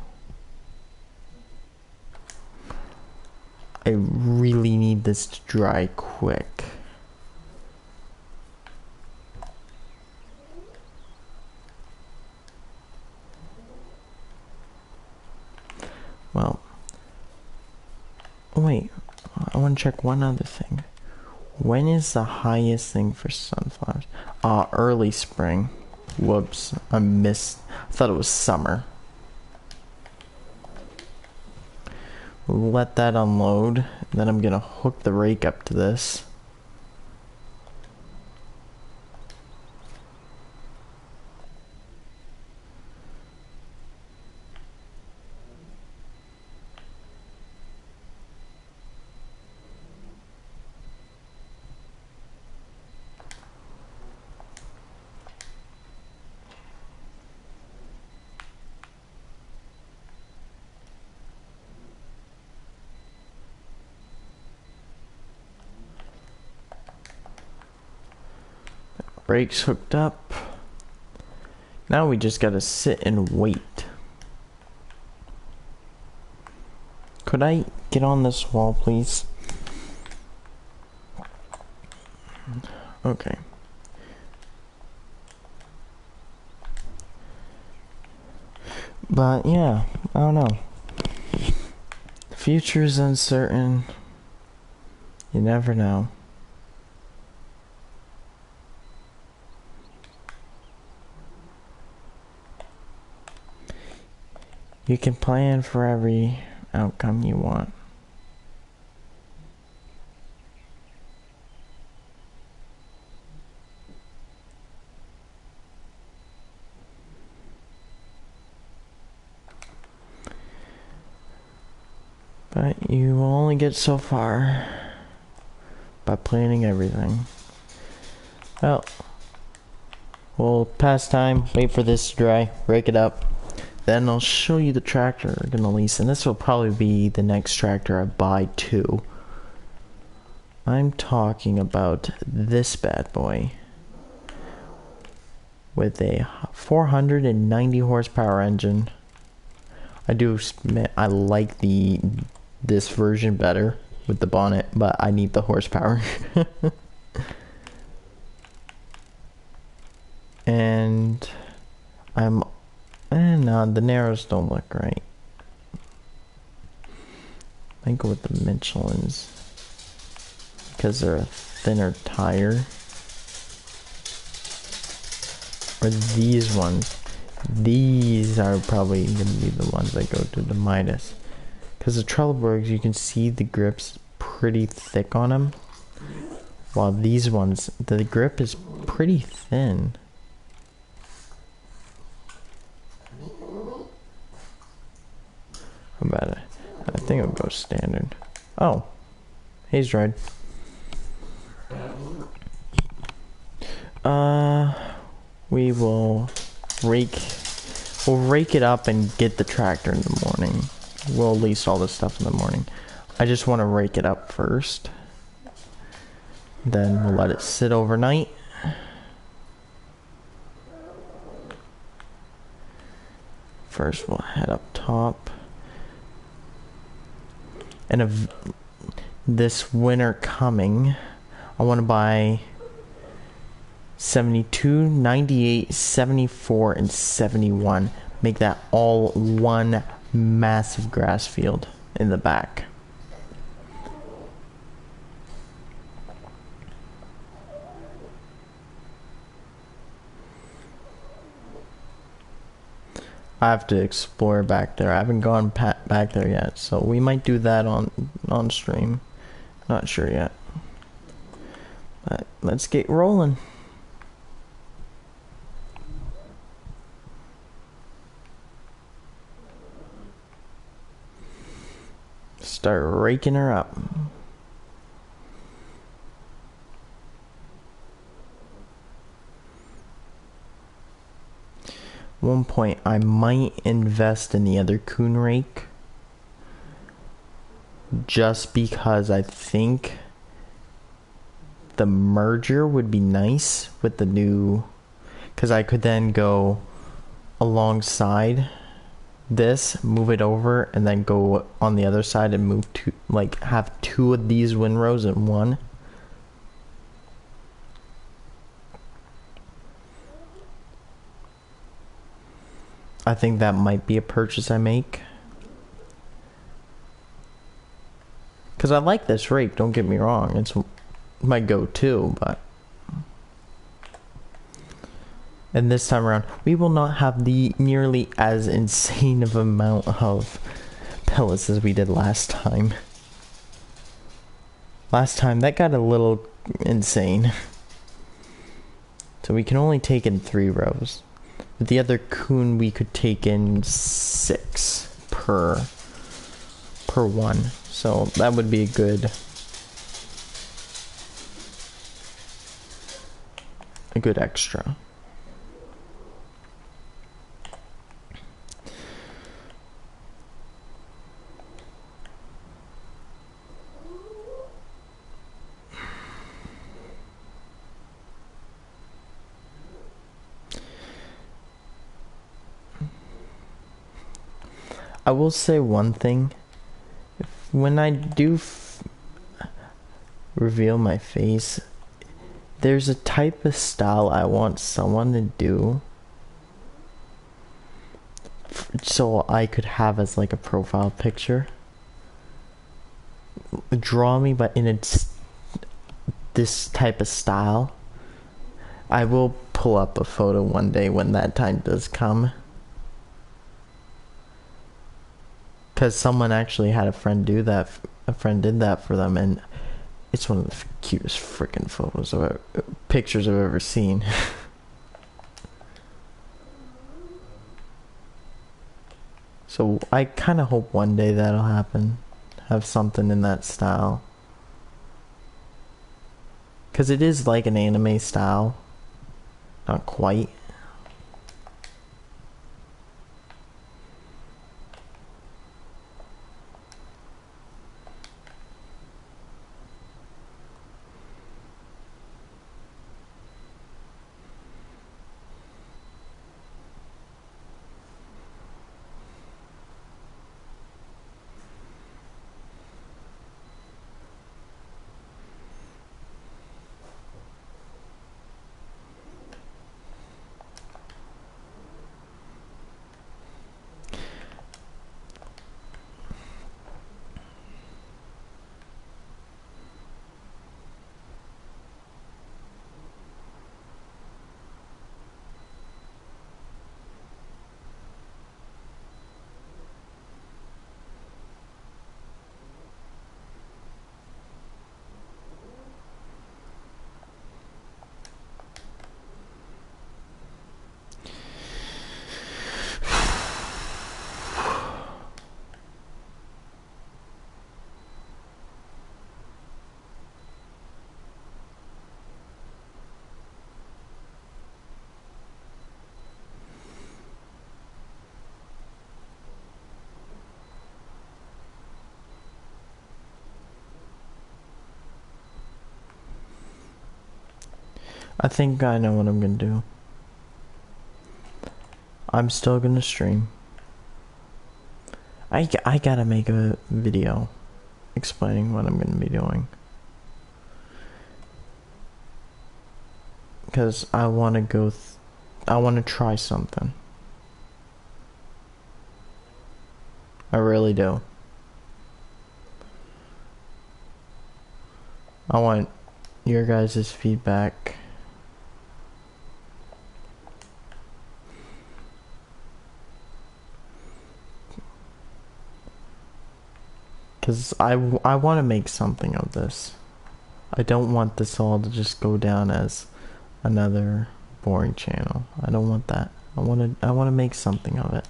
I really need this to dry quick. Well, wait, I want to check one other thing. When is the highest thing for sunflowers? Early spring. Whoops, I thought it was summer. We'll let that unload, and then I'm gonna hook the rake up to this. Brakes hooked up. Now we just gotta sit and wait. Could I get on this wall, please? Okay. But yeah, I don't know. The future is uncertain. You never know. You can plan for every outcome you want. But you will only get so far by planning everything. Well, we'll pass time, wait for this to dry, rake it up. Then I'll show you the tractor we're gonna lease, and this will probably be the next tractor I buy too. I'm talking about this bad boy with a 490 horsepower engine. I like this version better with the bonnet, but I need the horsepower. And no, the narrows don't look right. I go with the Michelins because they're a thinner tire. Or these ones. These are probably going to be the ones that go to the Midas. Because the Trelleborgs, you can see the grip's pretty thick on them. While these ones, the grip is pretty thin. How about it? I think I'll go standard. Oh, haze dried. We will we'll rake it up and get the tractor in the morning. We'll lease all this stuff in the morning. I just want to rake it up first. Then we'll let it sit overnight. First we'll head up top. And this winter coming, I want to buy 72, 98, 74, and 71. Make that all one massive grass field in the back. I have to explore back there. I haven't gone back there yet, so we might do that on stream. Not sure yet. But let's get rolling. Start raking her up. One point, I might invest in the other coon rake just because I think the merger would be nice with the new, because I could then go alongside this, move it over, and then go on the other side and move to, like, have two of these windrows in one. I think that might be a purchase I make. Because I like this rake, don't get me wrong. It's my go-to, but... And this time around, we will not have the nearly as insane of amount of pellets as we did last time. Last time, that got a little insane. So we can only take in 3 rows. With the other coon, we could take in 6 per one. So that would be a good extra. I will say one thing. When I do reveal my face, there's a type of style I want someone to do so I could have as like a profile picture. Draw me, but in this type of style. I will pull up a photo one day when that time does come. Because someone actually had a friend do that. A friend did that for them, and it's one of the cutest freaking pictures I've ever seen. So I kind of hope one day that'll happen. Have something in that style. Because it is like an anime style. Not quite. I think I know what I'm gonna do. I'm still gonna stream. I gotta make a video explaining what I'm gonna be doing. Because I wanna go, I wanna try something. I really do. I want your guys' feedback. Because I want to make something of this. I don't want this all to just go down as another boring channel. I don't want that. I want to make something of it.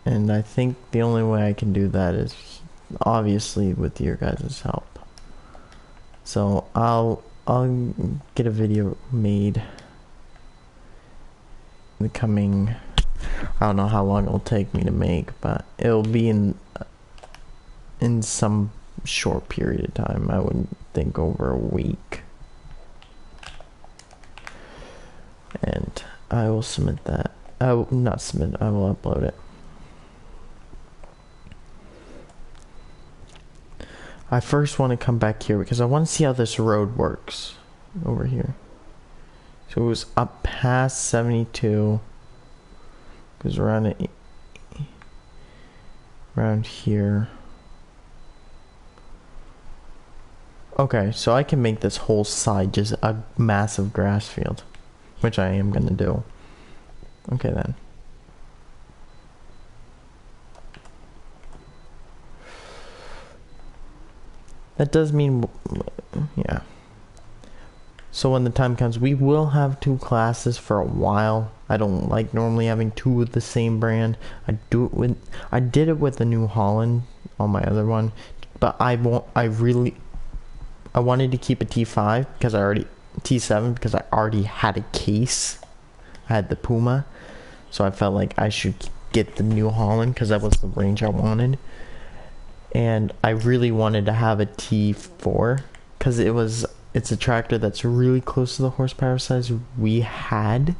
And I think the only way I can do that is obviously with your guys' help. So I'll get a video made in the coming, I don't know how long it'll take me to make, but it'll be in some short period of time. I wouldn't think over a week. And I will submit that. I will not submit, I will upload it. I first want to come back here because I want to see how this road works over here. So it was up past 72. Goes around here. Okay, so I can make this whole side just a massive grass field, which I am gonna do. Okay then. That does mean, yeah. So when the time comes, we will have 2 classes for a while. I don't like normally having 2 of the same brand. I did it with the New Holland on my other one, but I wanted to keep a T5 because T7 because I already had a case. I had the Puma, so I felt like I should get the New Holland because that was the range I wanted. And I really wanted to have a T4 because it's a tractor that's really close to the horsepower size we had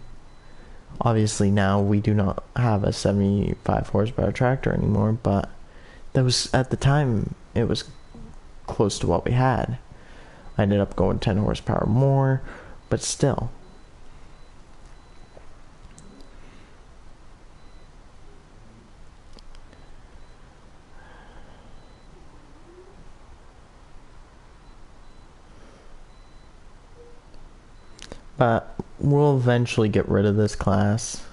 Obviously now we do not have a 75 horsepower tractor anymore, but that was, at the time, it was close to what we had. I ended up going 10 horsepower more, but still. But we'll eventually get rid of this class.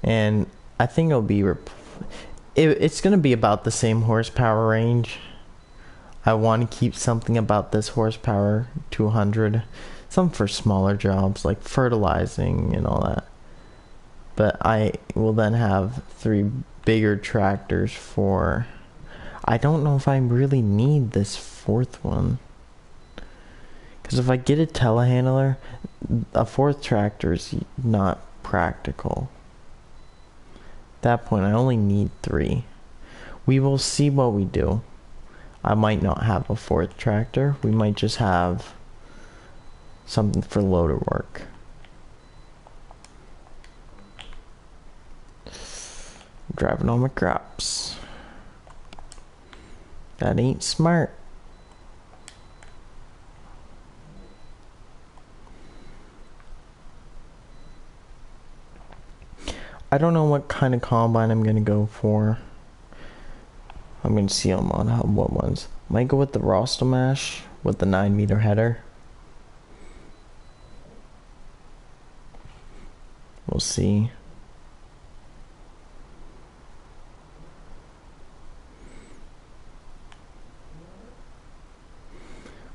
And I think it'll be... it's going to be about the same horsepower range. I want to keep something about this horsepower, 200. Some for smaller jobs, like fertilizing and all that. But I will then have 3 bigger tractors for... I don't know if I really need this 4th one. Because if I get a telehandler, a 4th tractor is not practical. At that point, I only need 3. We will see what we do. I might not have a 4th tractor. We might just have something for loader work. I'm driving all my crops. That ain't smart. I don't know what kind of combine I'm gonna go for. I'm gonna see them on what ones. Might go with the Rostamash with the 9-meter header. We'll see.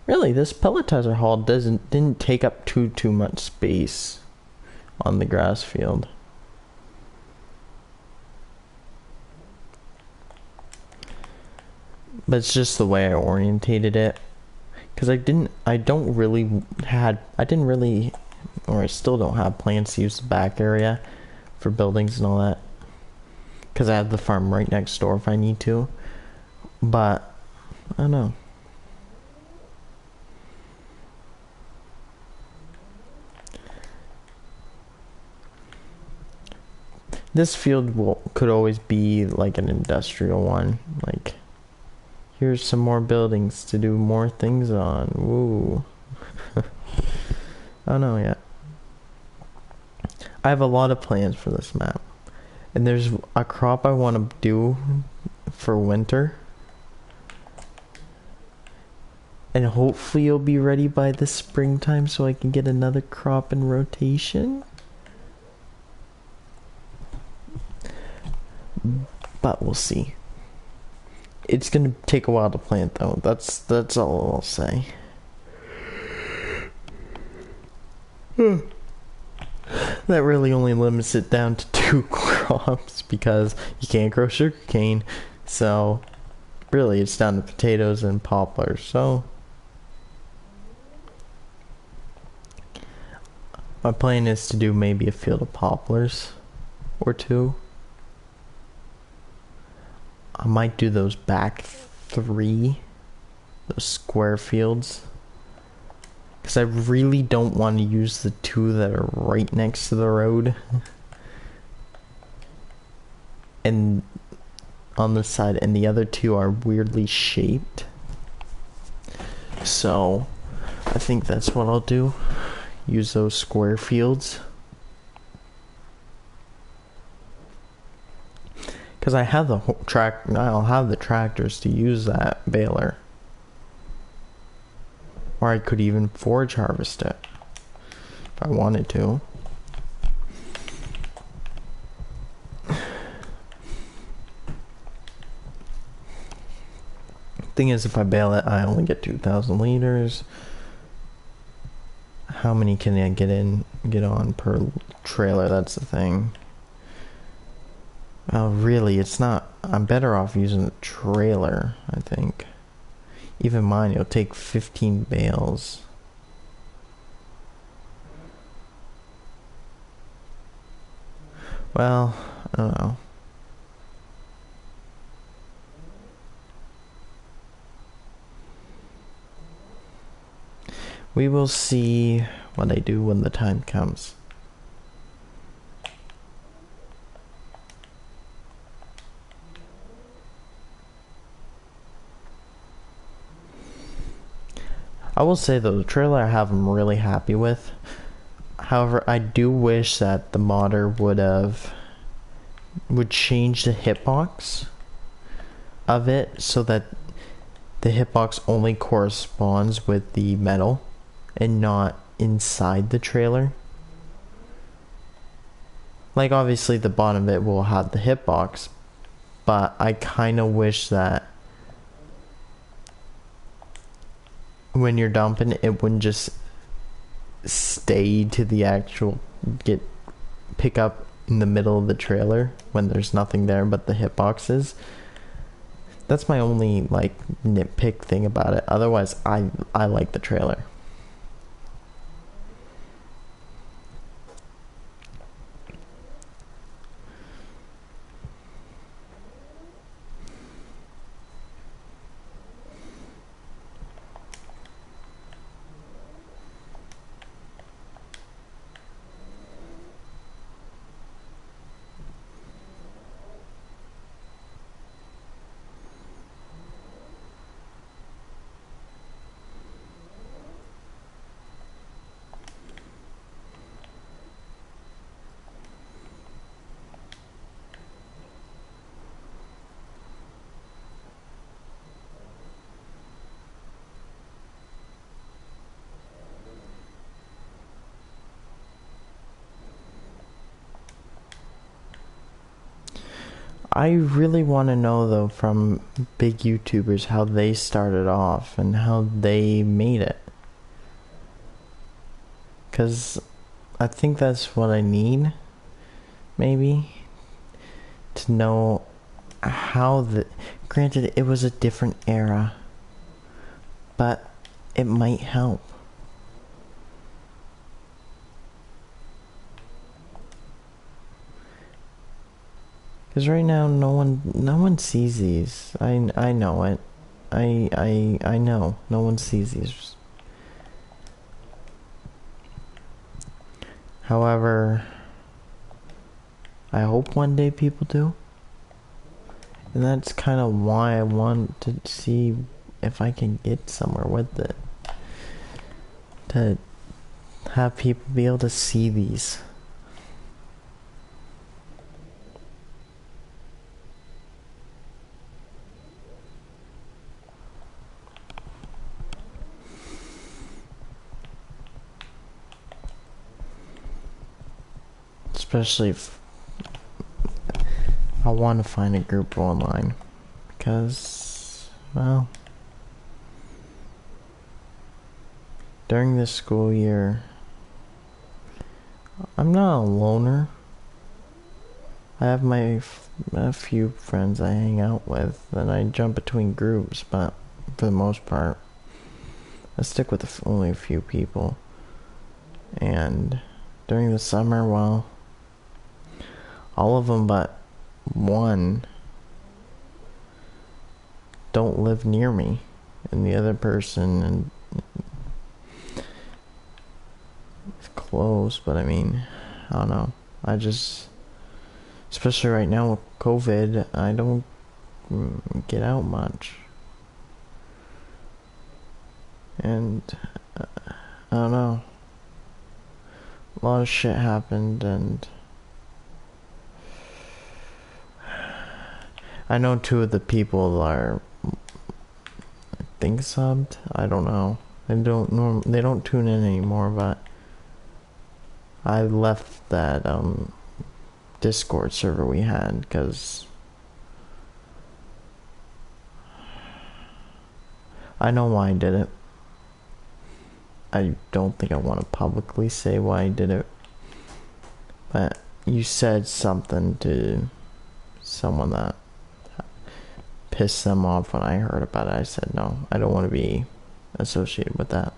Really, this pelletizer haul didn't take up too much space on the grass field. But it's just the way I orientated it, because I didn't really, or I still don't have plans to use the back area for buildings and all that, because I have the farm right next door if I need to. But I don't know. This field could always be like an industrial one, like, here's some more buildings to do more things on. Woo. I don't know yet. I have a lot of plans for this map. And there's a crop I want to do for winter. And hopefully it'll be ready by the springtime so I can get another crop in rotation. But we'll see. It's gonna take a while to plant, though. That's all I'll say. That really only limits it down to 2 crops because you can't grow sugarcane. So really, it's down to potatoes and poplars. So my plan is to do maybe a field of poplars or 2. I might do those back 3, those square fields, because I really don't want to use the 2 that are right next to the road and on the side, and the other 2 are weirdly shaped. So I think that's what I'll do, use those square fields. Because I have the I'll have the tractors to use that baler. Or I could even forage harvest it if I wanted to. Thing is, if I bale it, I only get 2,000 liters. How many can I get on per trailer? That's the thing. Well, really, it's not. I'm better off using the trailer, I think. Even mine, it'll take 15 bales. Well, I don't know. We will see what I do when the time comes. I will say though, the trailer I have I'm really happy with. However, I do wish that the modder would change the hitbox of it so that the hitbox only corresponds with the metal and not inside the trailer. Like obviously the bottom of it will have the hitbox, but I kind of wish that when you're dumping it wouldn't just stay to the actual pick up in the middle of the trailer when there's nothing there but the hitboxes. That's my only like nitpick thing about it. Otherwise I like the trailer. I really want to know though from big YouTubers how they started off and how they made it. Cause I think that's what I need, maybe, to know how granted it was a different era, but it might help. Because right now, no one sees these. I know it. I know. No one sees these. However, I hope one day people do. And that's kind of why I want to see if I can get somewhere with it. To have people be able to see these. Especially if I want to find a group online, because, well, during this school year, I'm not a loner. I have a few friends I hang out with, and I jump between groups, but for the most part, I stick with only a few people. And during the summer, well, all of them but one don't live near me, and the other person is close, but I mean, I don't know. I just, especially right now with COVID, I don't get out much. And I don't know. A lot of shit happened, and I know two of the people are, I think, subbed. I don't know. They don't tune in anymore, but I left that Discord server we had because I know why I did it. I don't think I want to publicly say why I did it, but you said something to someone that pissed them off when I heard about it. I said no, I don't want to be associated with that.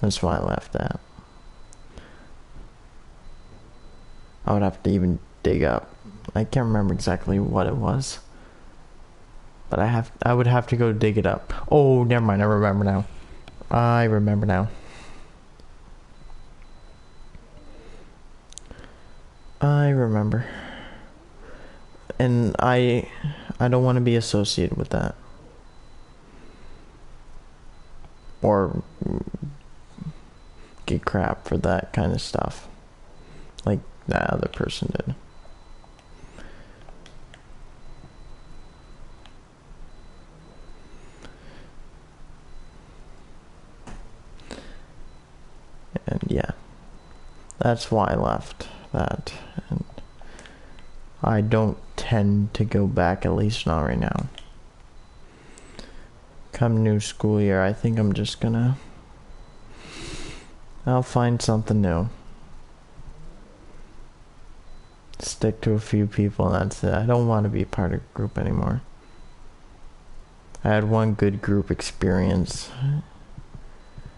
That's why I left that. I would have to even dig up. I can't remember exactly what it was, but I would have to go dig it up. Oh, never mind. I remember now. I remember now. I remember. And I don't want to be associated with that. or get crap for that kind of stuff, like that other person did. And yeah, that's why I left that. And I don't tend to go back, at least not right now. Come new school year, I think I'm just gonna... I'll find something new. Stick to a few people and that's it. I don't want to be part of a group anymore. I had one good group experience.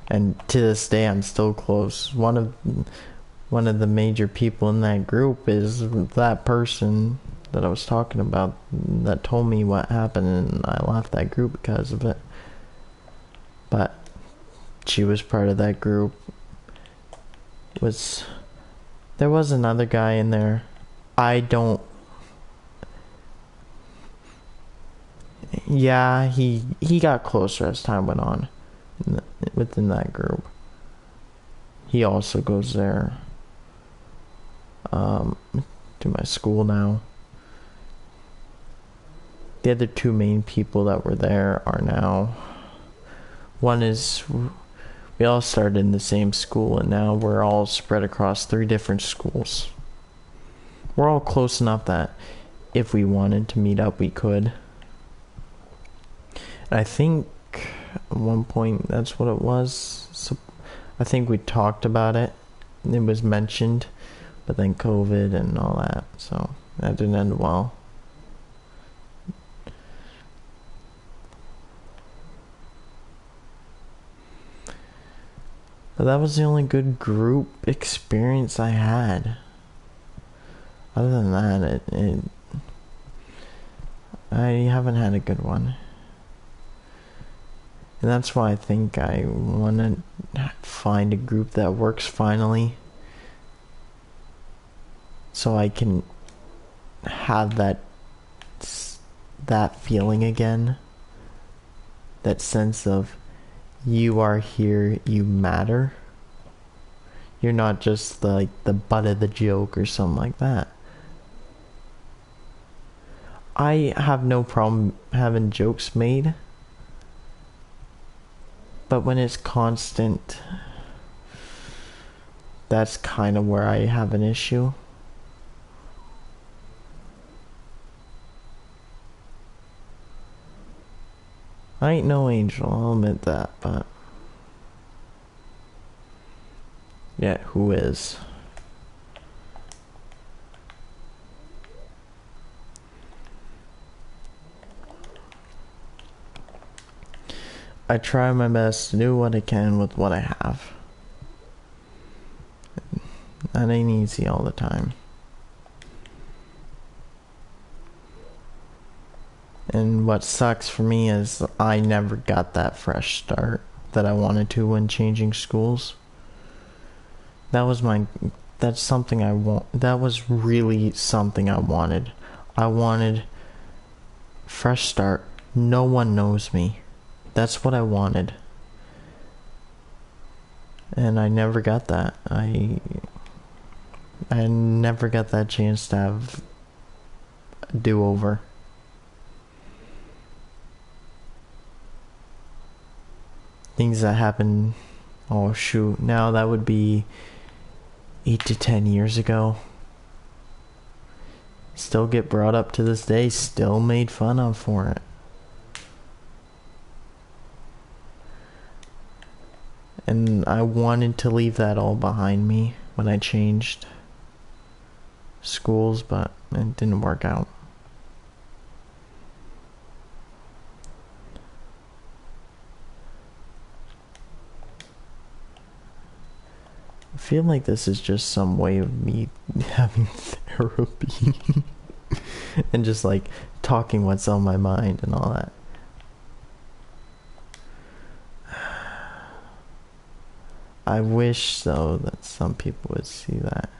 And to this day, I'm still close. One of the major people in that group is that person that I was talking about that told me what happened, and I left that group because of it. But she was part of that group. There was another guy in there. Yeah, he got closer as time went on within that group. He also goes there to my school now. The other two main people that were there are now... One is... We all started in the same school, and now we're all spread across 3 different schools. We're all close enough that if we wanted to meet up, we could. And I think at one point that's what it was. So I think we talked about it. It was mentioned, but then COVID and all that, so that didn't end well. But that was the only good group experience I had. Other than that, I haven't had a good one. And that's why I think I want to find a group that works finally. So I can have that feeling again. That sense of, you are here, you matter. You're not just like the butt of the joke or something like that. I have no problem having jokes made, but when it's constant, that's kind of where I have an issue. I ain't no angel, I'll admit that, but... Yeah, who is? I try my best to do what I can with what I have. That ain't easy all the time. And what sucks for me is I never got that fresh start that I wanted to when changing schools. That's something I want. That was really something I wanted. I wanted fresh start. No one knows me. That's what I wanted. And I never got that. I never got that chance to have a do-over. Things that happen, oh shoot, now that would be 8 to 10 years ago. Still get brought up to this day, still made fun of for it. And I wanted to leave that all behind me when I changed schools, but it didn't work out. I feel like this is just some way of me having therapy and just like talking what's on my mind and all that. I wish though that some people would see that.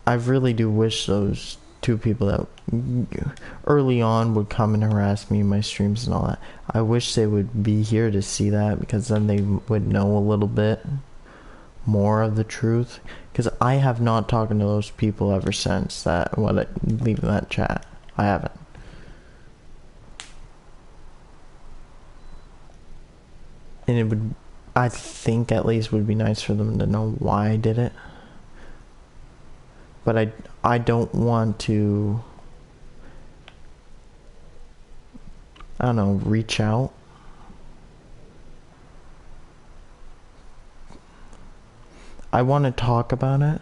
I really do wish those two people that early on would come and harass me in my streams and all that. I wish they would be here to see that, because then they would know a little bit more of the truth. Because I have not talked to those people ever since that leaving that chat. I haven't. And it would, I think at least would be nice for them to know why I did it. But I don't want to, I don't know, reach out. I want to talk about it.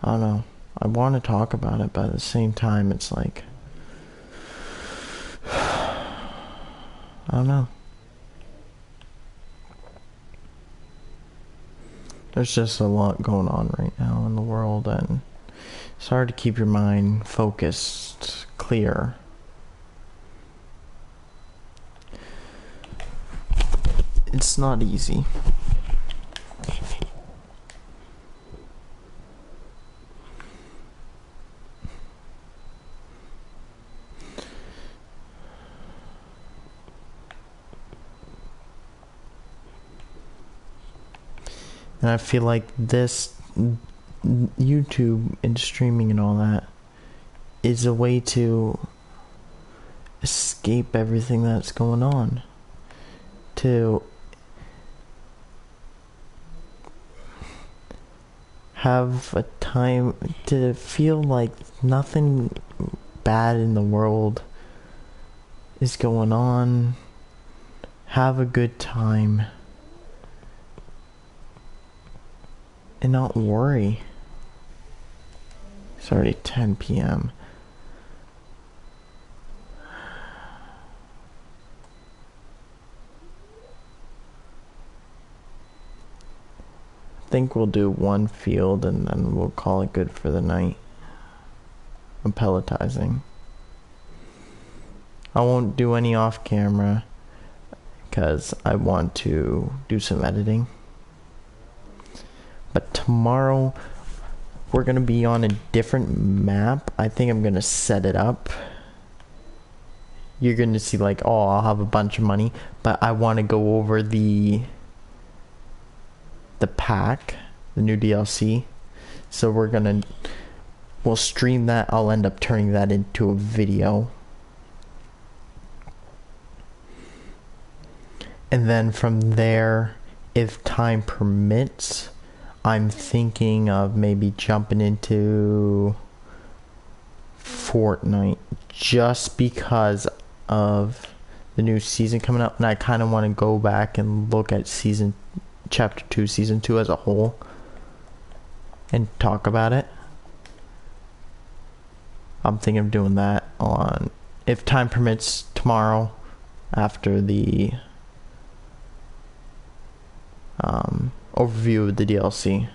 I don't know. I want to talk about it, but at the same time, it's like, I don't know. There's just a lot going on right now in the world, and it's hard to keep your mind focused, clear. It's not easy. And I feel like this YouTube and streaming and all that is a way to escape everything that's going on. To have a time to feel like nothing bad in the world is going on. Have a good time. And not worry. It's already 10 p.m. I think we'll do one field and then we'll call it good for the night. I'm pelletizing. I won't do any off camera because I want to do some editing. But tomorrow, we're going to be on a different map. I think I'm going to set it up. You're going to see like, oh, I'll have a bunch of money. But I want to go over the pack, the new DLC. So we'll stream that. I'll end up turning that into a video. And then from there, if time permits, I'm thinking of maybe jumping into Fortnite just because of the new season coming up, and I kind of want to go back and look at chapter 2, season 2 as a whole and talk about it. I'm thinking of doing that on, if time permits, tomorrow after the overview of the DLC.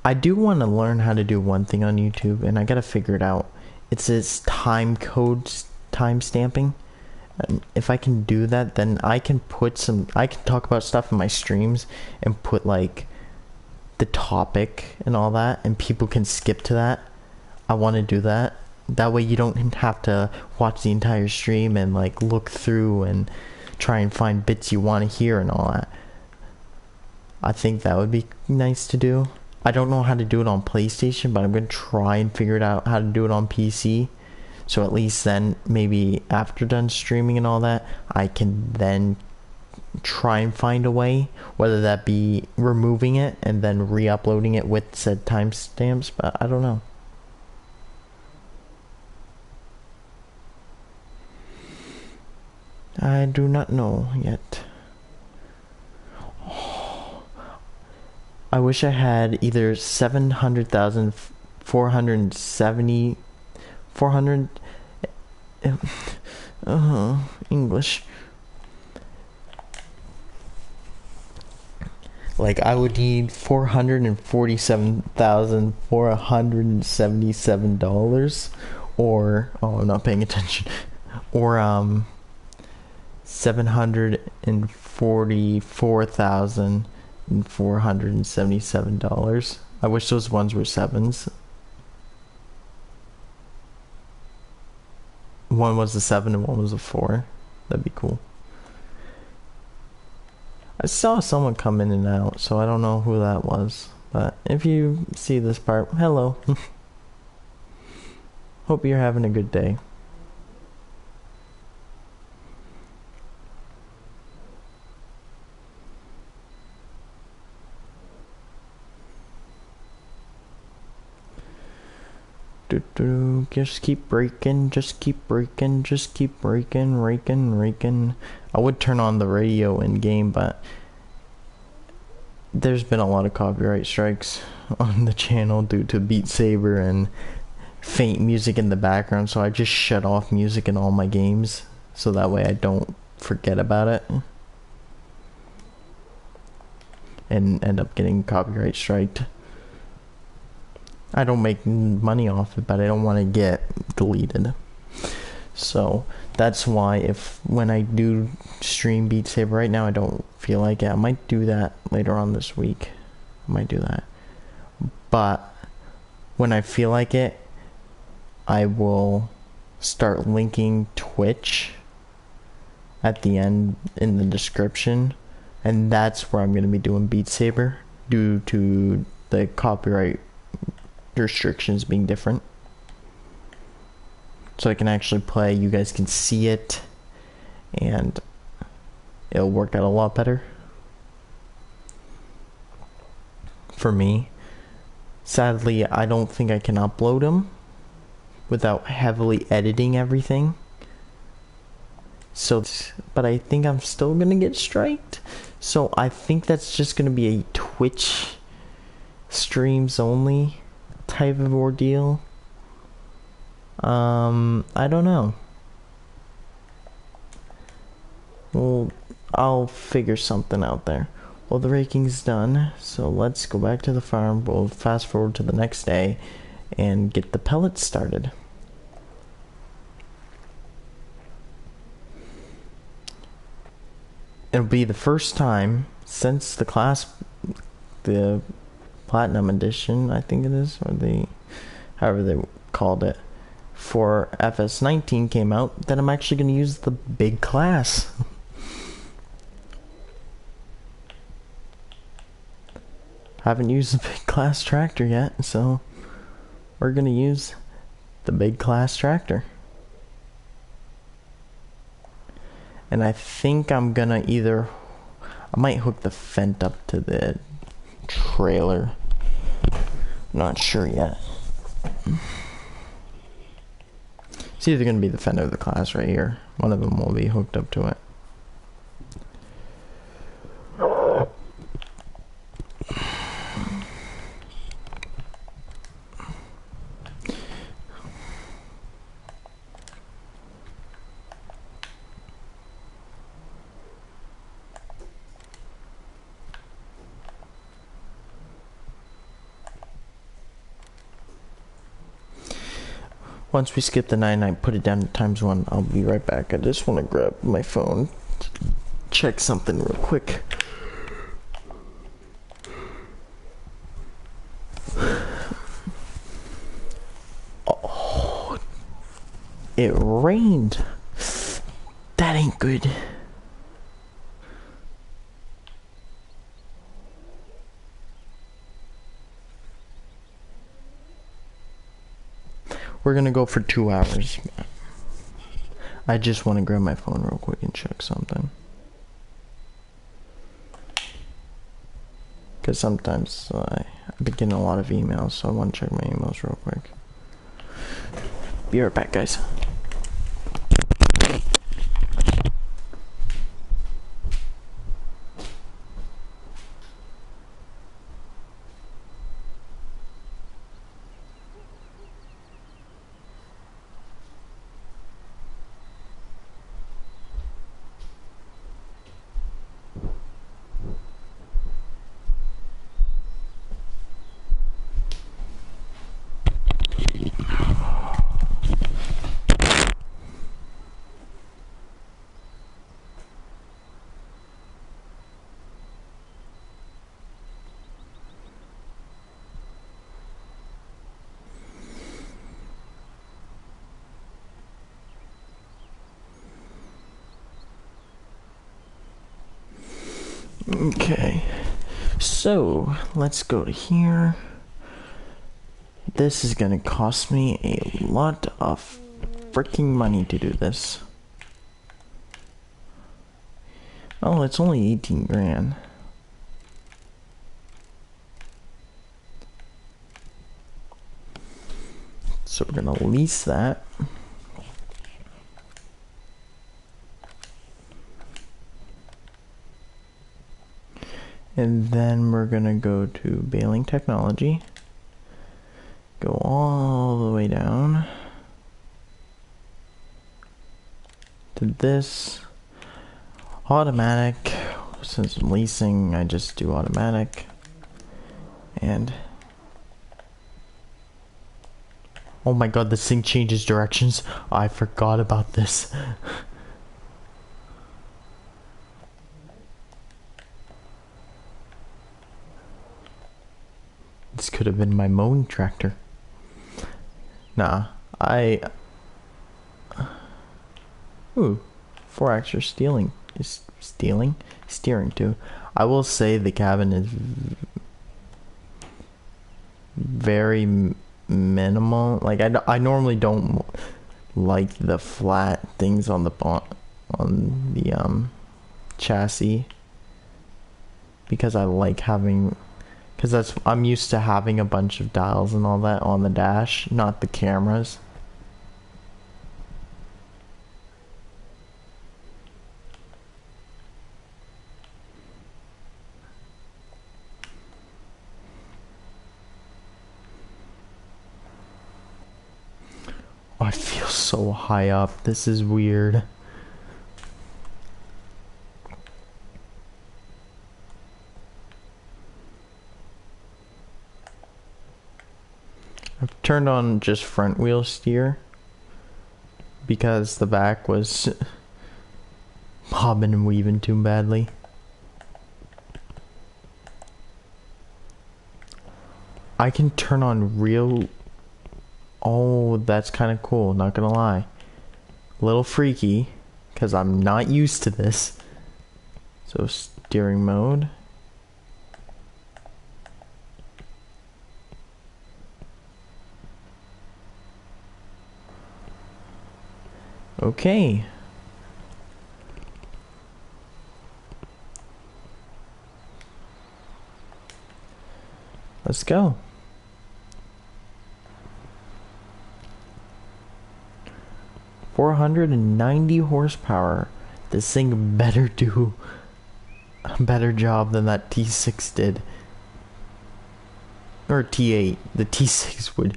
I do want to learn how to do one thing on YouTube, and I gotta figure it out. It's this time stamping. And if I can do that, then I can talk about stuff in my streams and put like the topic and all that, and people can skip to that. I want to do that. That way you don't have to watch the entire stream and like look through and try and find bits you want to hear and all that. I think that would be nice to do. I don't know how to do it on PlayStation, but I'm going to try and figure it out how to do it on PC. So at least then, maybe after done streaming and all that, I can then try and find a way, whether that be removing it and then re-uploading it with said timestamps, but I don't know. I do not know yet. I wish I had either 700,000, 470, 400, English. Like, I would need $447,477, Or, oh, I'm not paying attention. Or, $744,477. I wish those ones were sevens. One was a 7 and one was a 4. That'd be cool. I saw someone come in and out, so I don't know who that was. But if you see this part, hello. Hope you're having a good day. Just keep breaking, just keep breaking, just keep breaking, raking. I would turn on the radio in game, but there's been a lot of copyright strikes on the channel due to Beat Saber and faint music in the background, so I just shut off music in all my games so that way I don't forget about it and end up getting copyright striked. I don't make money off it, but I don't want to get deleted. So that's why when I do stream Beat Saber right now, I don't feel like it. I might do that later on this week. I might do that. But when I feel like it, I will start linking Twitch at the end in the description. And that's where I'm going to be doing Beat Saber due to the copyright restrictions being different, so I can actually play, you guys can see it, and it'll work out a lot better for me. Sadly, I don't think I can upload them without heavily editing everything, so but I think I'm still gonna get striked, so I think that's just gonna be a Twitch streams only type of ordeal. I don't know. Well, I'll figure something out there. Well, the raking's done, so let's go back to the farm. We'll fast forward to the next day and get the pellets started. It'll be the first time since the Platinum Edition, I think it is, or however they called it, for FS19 came out, that I'm actually going to use the big class. Haven't used the big class tractor yet, so we're going to use the big class tractor. And I think I'm going to I might hook the Fendt up to the trailer. Not sure yet. It's either going to be the Fender or the class right here. One of them will be hooked up to it. Once we skip the 99, put it down to ×1. I'll be right back. I just want to grab my phone, check something real quick. Oh, it rained. That ain't good. We're gonna go for 2 hours. I just want to grab my phone real quick and check something. Because sometimes I've been getting a lot of emails, so I want to check my emails real quick. Be right back, guys. Okay, so let's go to here. This is gonna cost me a lot of freaking money to do this. Oh, it's only 18 grand. So we're gonna lease that. And then we're gonna go to baling technology. Go all the way down to this. Automatic. Since I'm leasing, I just do automatic. And oh my god, this thing changes directions. I forgot about this. This could have been my mowing tractor. Nah, ooh, 4 extra steering too. I will say the cabin is very minimal. Like I normally don't like the flat things on the chassis, because I like having, because I'm used to having a bunch of dials and all that on the dash, not the cameras. Oh, I feel so high up. This is weird. I've turned on just front wheel steer because the back was bobbing and weaving too badly. I can turn on real. Oh, that's kind of cool, not gonna lie. A little freaky, because I'm not used to this. So steering mode. Okay. Let's go. $490 horsepower. This thing better do a better job than that T6 did. Or T8. The T6 would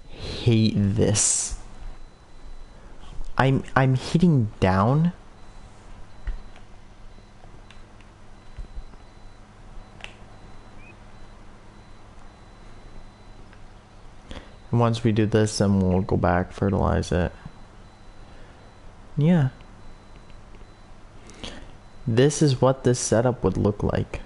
hate this. I'm hitting down. And once we do this, then we'll go back, fertilize it. Yeah. This is what this setup would look like.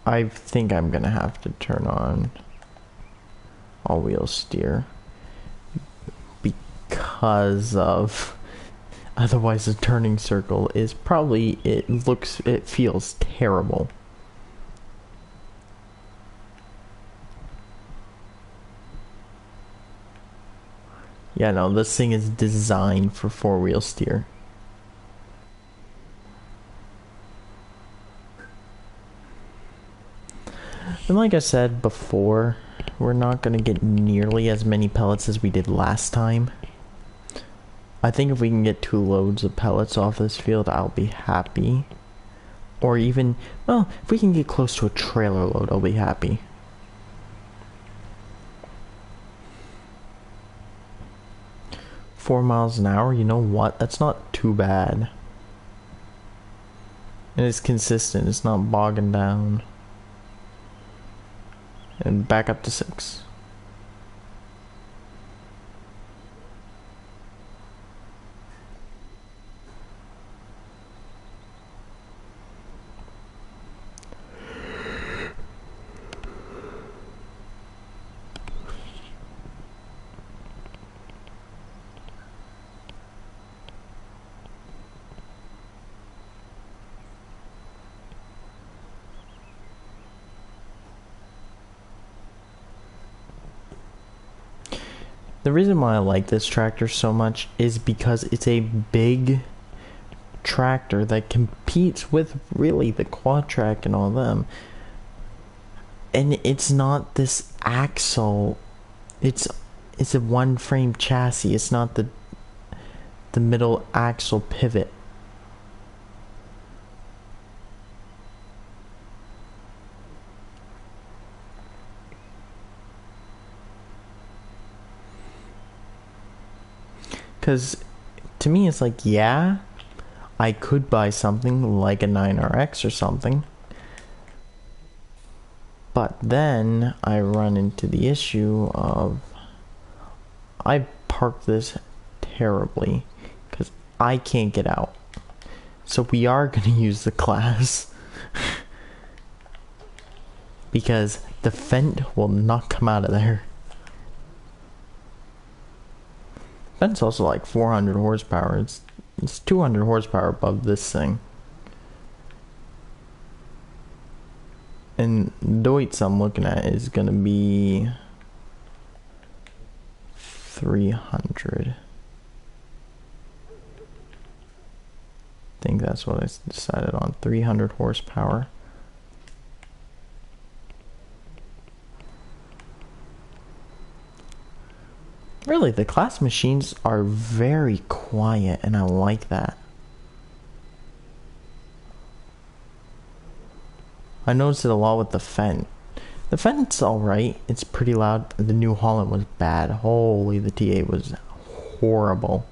I think I'm gonna have to turn on all-wheel steer because of, otherwise the turning circle is probably, it feels terrible. Yeah, no, this thing is designed for 4-wheel steer. And like I said before, we're not going to get nearly as many pellets as we did last time. I think if we can get 2 loads of pellets off this field, I'll be happy. Or even, well, if we can get close to a trailer load, I'll be happy. $4 miles an hour, you know what? That's not too bad. And it's consistent, it's not bogging down. And back up to 6. The reason why I like this tractor so much is because it's a big tractor that competes with really the quad track and all them. And it's not this axle. It's a one frame chassis. It's not the middle axle pivot. Because to me it's like, yeah, I could buy something like a 9RX or something. But then I run into the issue of I parked this terribly because I can't get out. So we are going to use the class because the Fendt will not come out of there. Fendt's also like 400 horsepower. It's 200 horsepower above this thing. And Deutz I'm looking at is going to be 300. I think that's what I decided on. 300 horsepower. Really, the class machines are very quiet, and I like that. I noticed it a lot with the Fendt. The Fendt's alright. It's pretty loud. The New Holland was bad. Holy, the TA was horrible.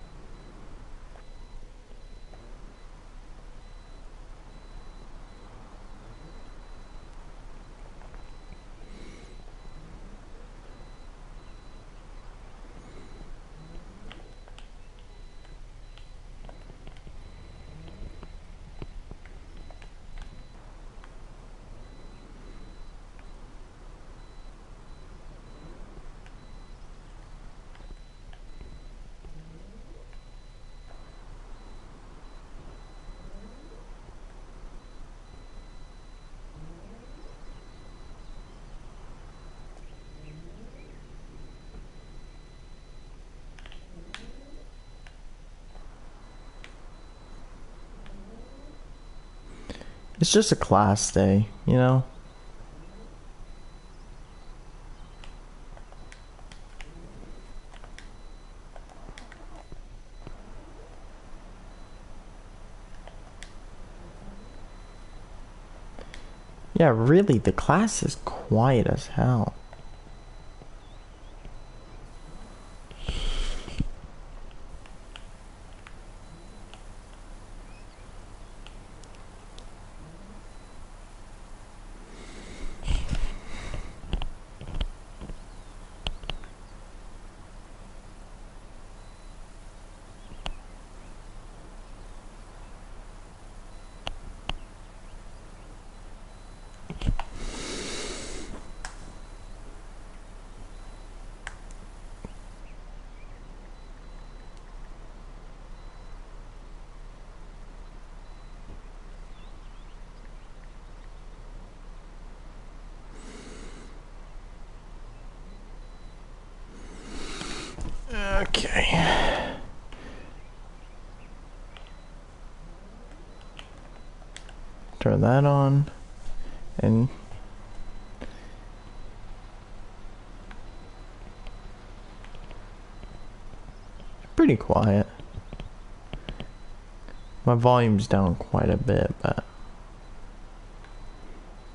It's just a class day, you know? Yeah, really, the class is quiet as hell. Okay. Turn that on and pretty quiet. My volume's down quite a bit,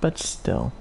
but still.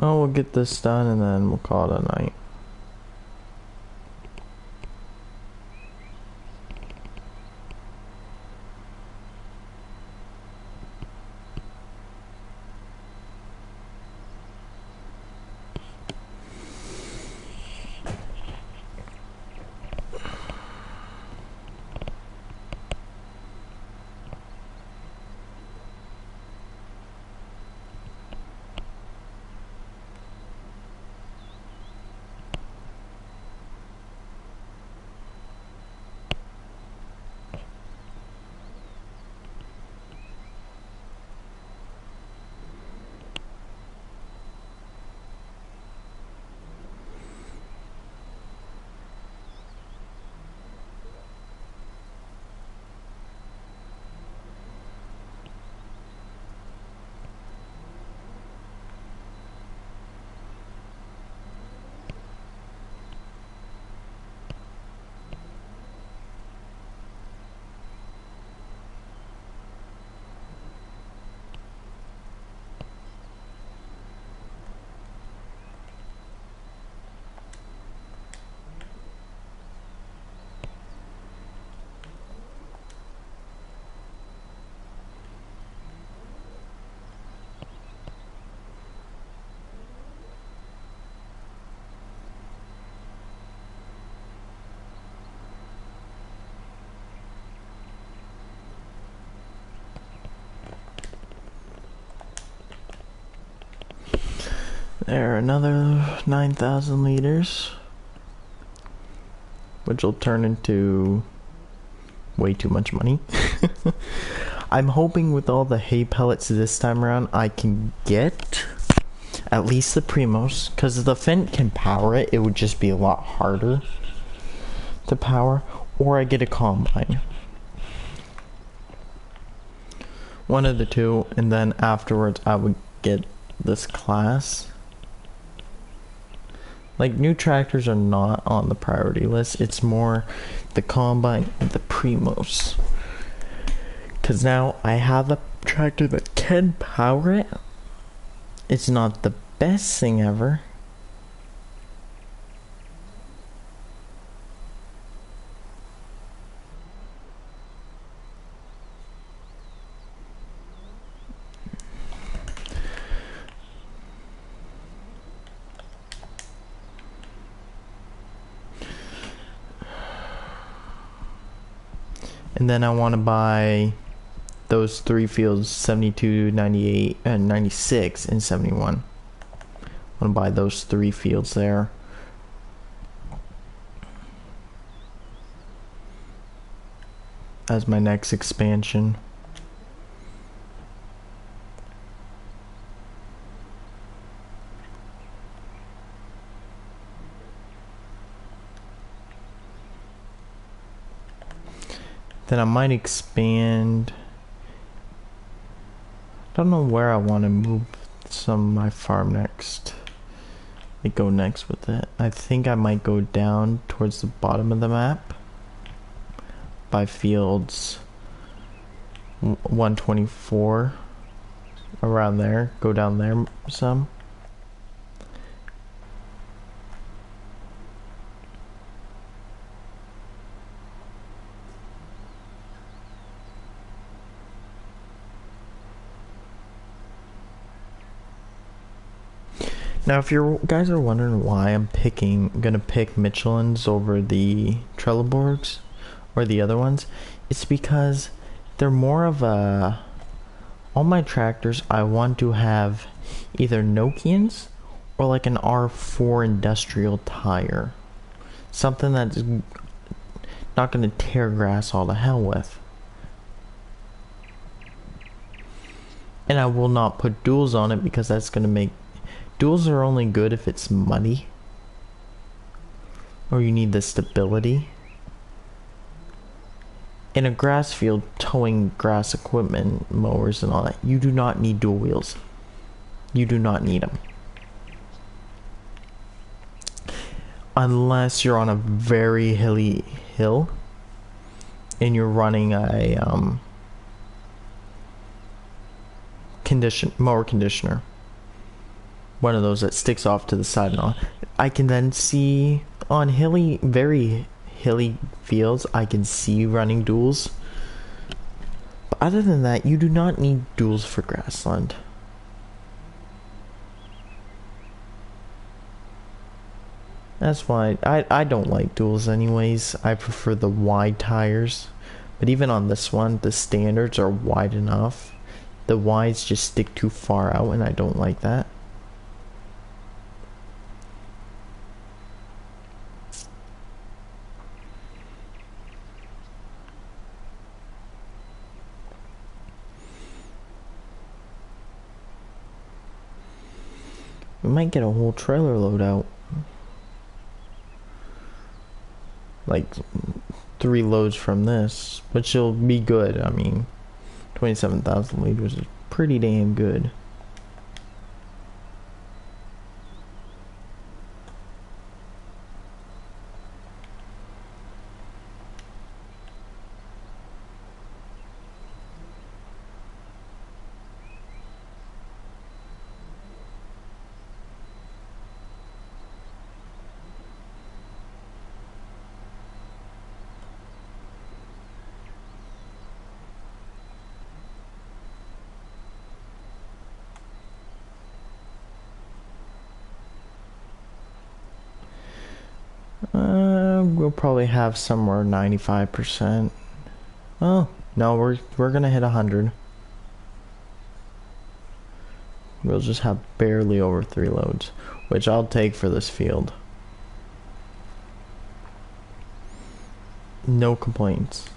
Well, we'll get this done and then we'll call it a night. There, another 9,000 liters, which will turn into way too much money. I'm hoping with all the hay pellets this time around I can get at least the Primos, because the Fent can power it. It would just be a lot harder to power, or I get a combine. One of the two, and then afterwards I would get this class. Like, new tractors are not on the priority list. It's more the combine and the Primos. Because now I have a tractor that can power it. It's not the best thing ever. And then I want to buy those three fields, 72, 98, and 96, and 71. I want to buy those three fields there. As my next expansion. Then I might expand. I don't know where I want to move some of my farm next. Go next with it. I think I might go down towards the bottom of the map by fields 124, around there. Go down there some. Now, if you guys are wondering why I'm gonna pick Michelin's over the Trelleborgs or the other ones, it's because they're more of a. All my tractors, I want to have either Nokians or like an R4 industrial tire, something that's not gonna tear grass all to hell with. And I will not put duals on it because that's gonna make. Duals are only good if it's muddy or you need the stability. In a grass field, towing grass equipment, mowers and all that, you do not need dual wheels. You do not need them. Unless you're on a very hilly hill and you're running a mower conditioner. one of those that sticks off to the side and all. I can then see on very hilly fields, I can see running duels. But other than that, you do not need duels for grassland. That's why I don't like duels anyways. I prefer the wide tires. But even on this one, the standards are wide enough. The wides just stick too far out, and I don't like that. We might get a whole trailer load out. Like 3 loads from this, which will be good. I mean, 27,000 liters is pretty damn good. We'll probably have somewhere 95%. Oh, no, we're gonna hit 100. We'll just have barely over 3 loads, which I'll take for this field. No complaints.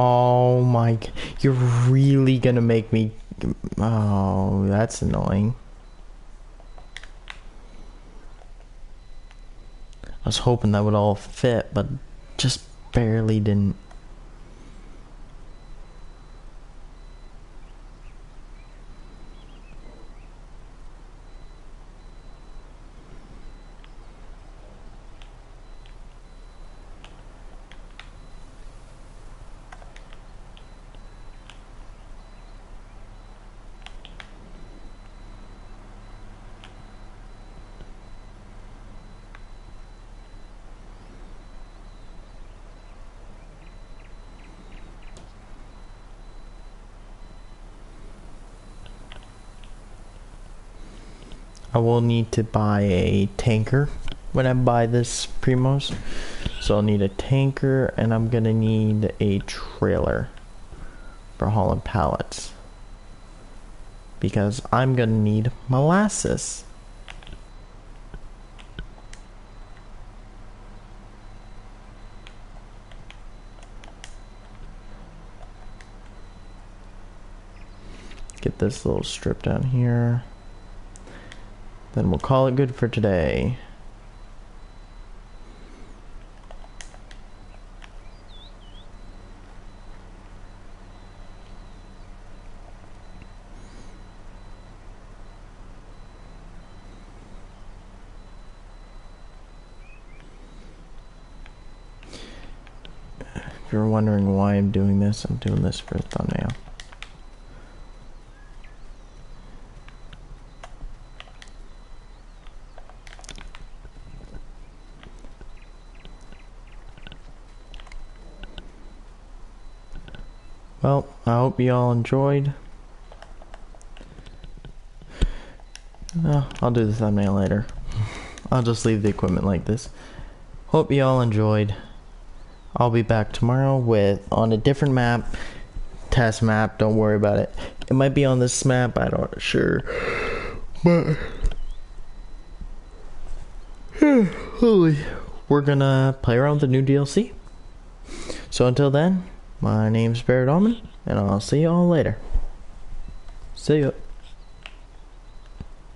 Oh my, you're really gonna make me, oh, that's annoying. I was hoping that would all fit, but just barely didn't. I will need to buy a tanker when I buy this Primos. So I'll need a tanker, and I'm gonna need a trailer for hauling pallets. Because I'm gonna need molasses. Get this little strip down here. Then we'll call it good for today. If you're wondering why I'm doing this for a thumbnail. Well, I hope you all enjoyed. I'll do the thumbnail later. I'll just leave the equipment like this. Hope you all enjoyed. I'll be back tomorrow on a different map. Test map, don't worry about it. It might be on this map, I don't know, sure. But we're gonna play around with the new DLC. So until then, my name's Barrett Allman, and I'll see you all later. See ya.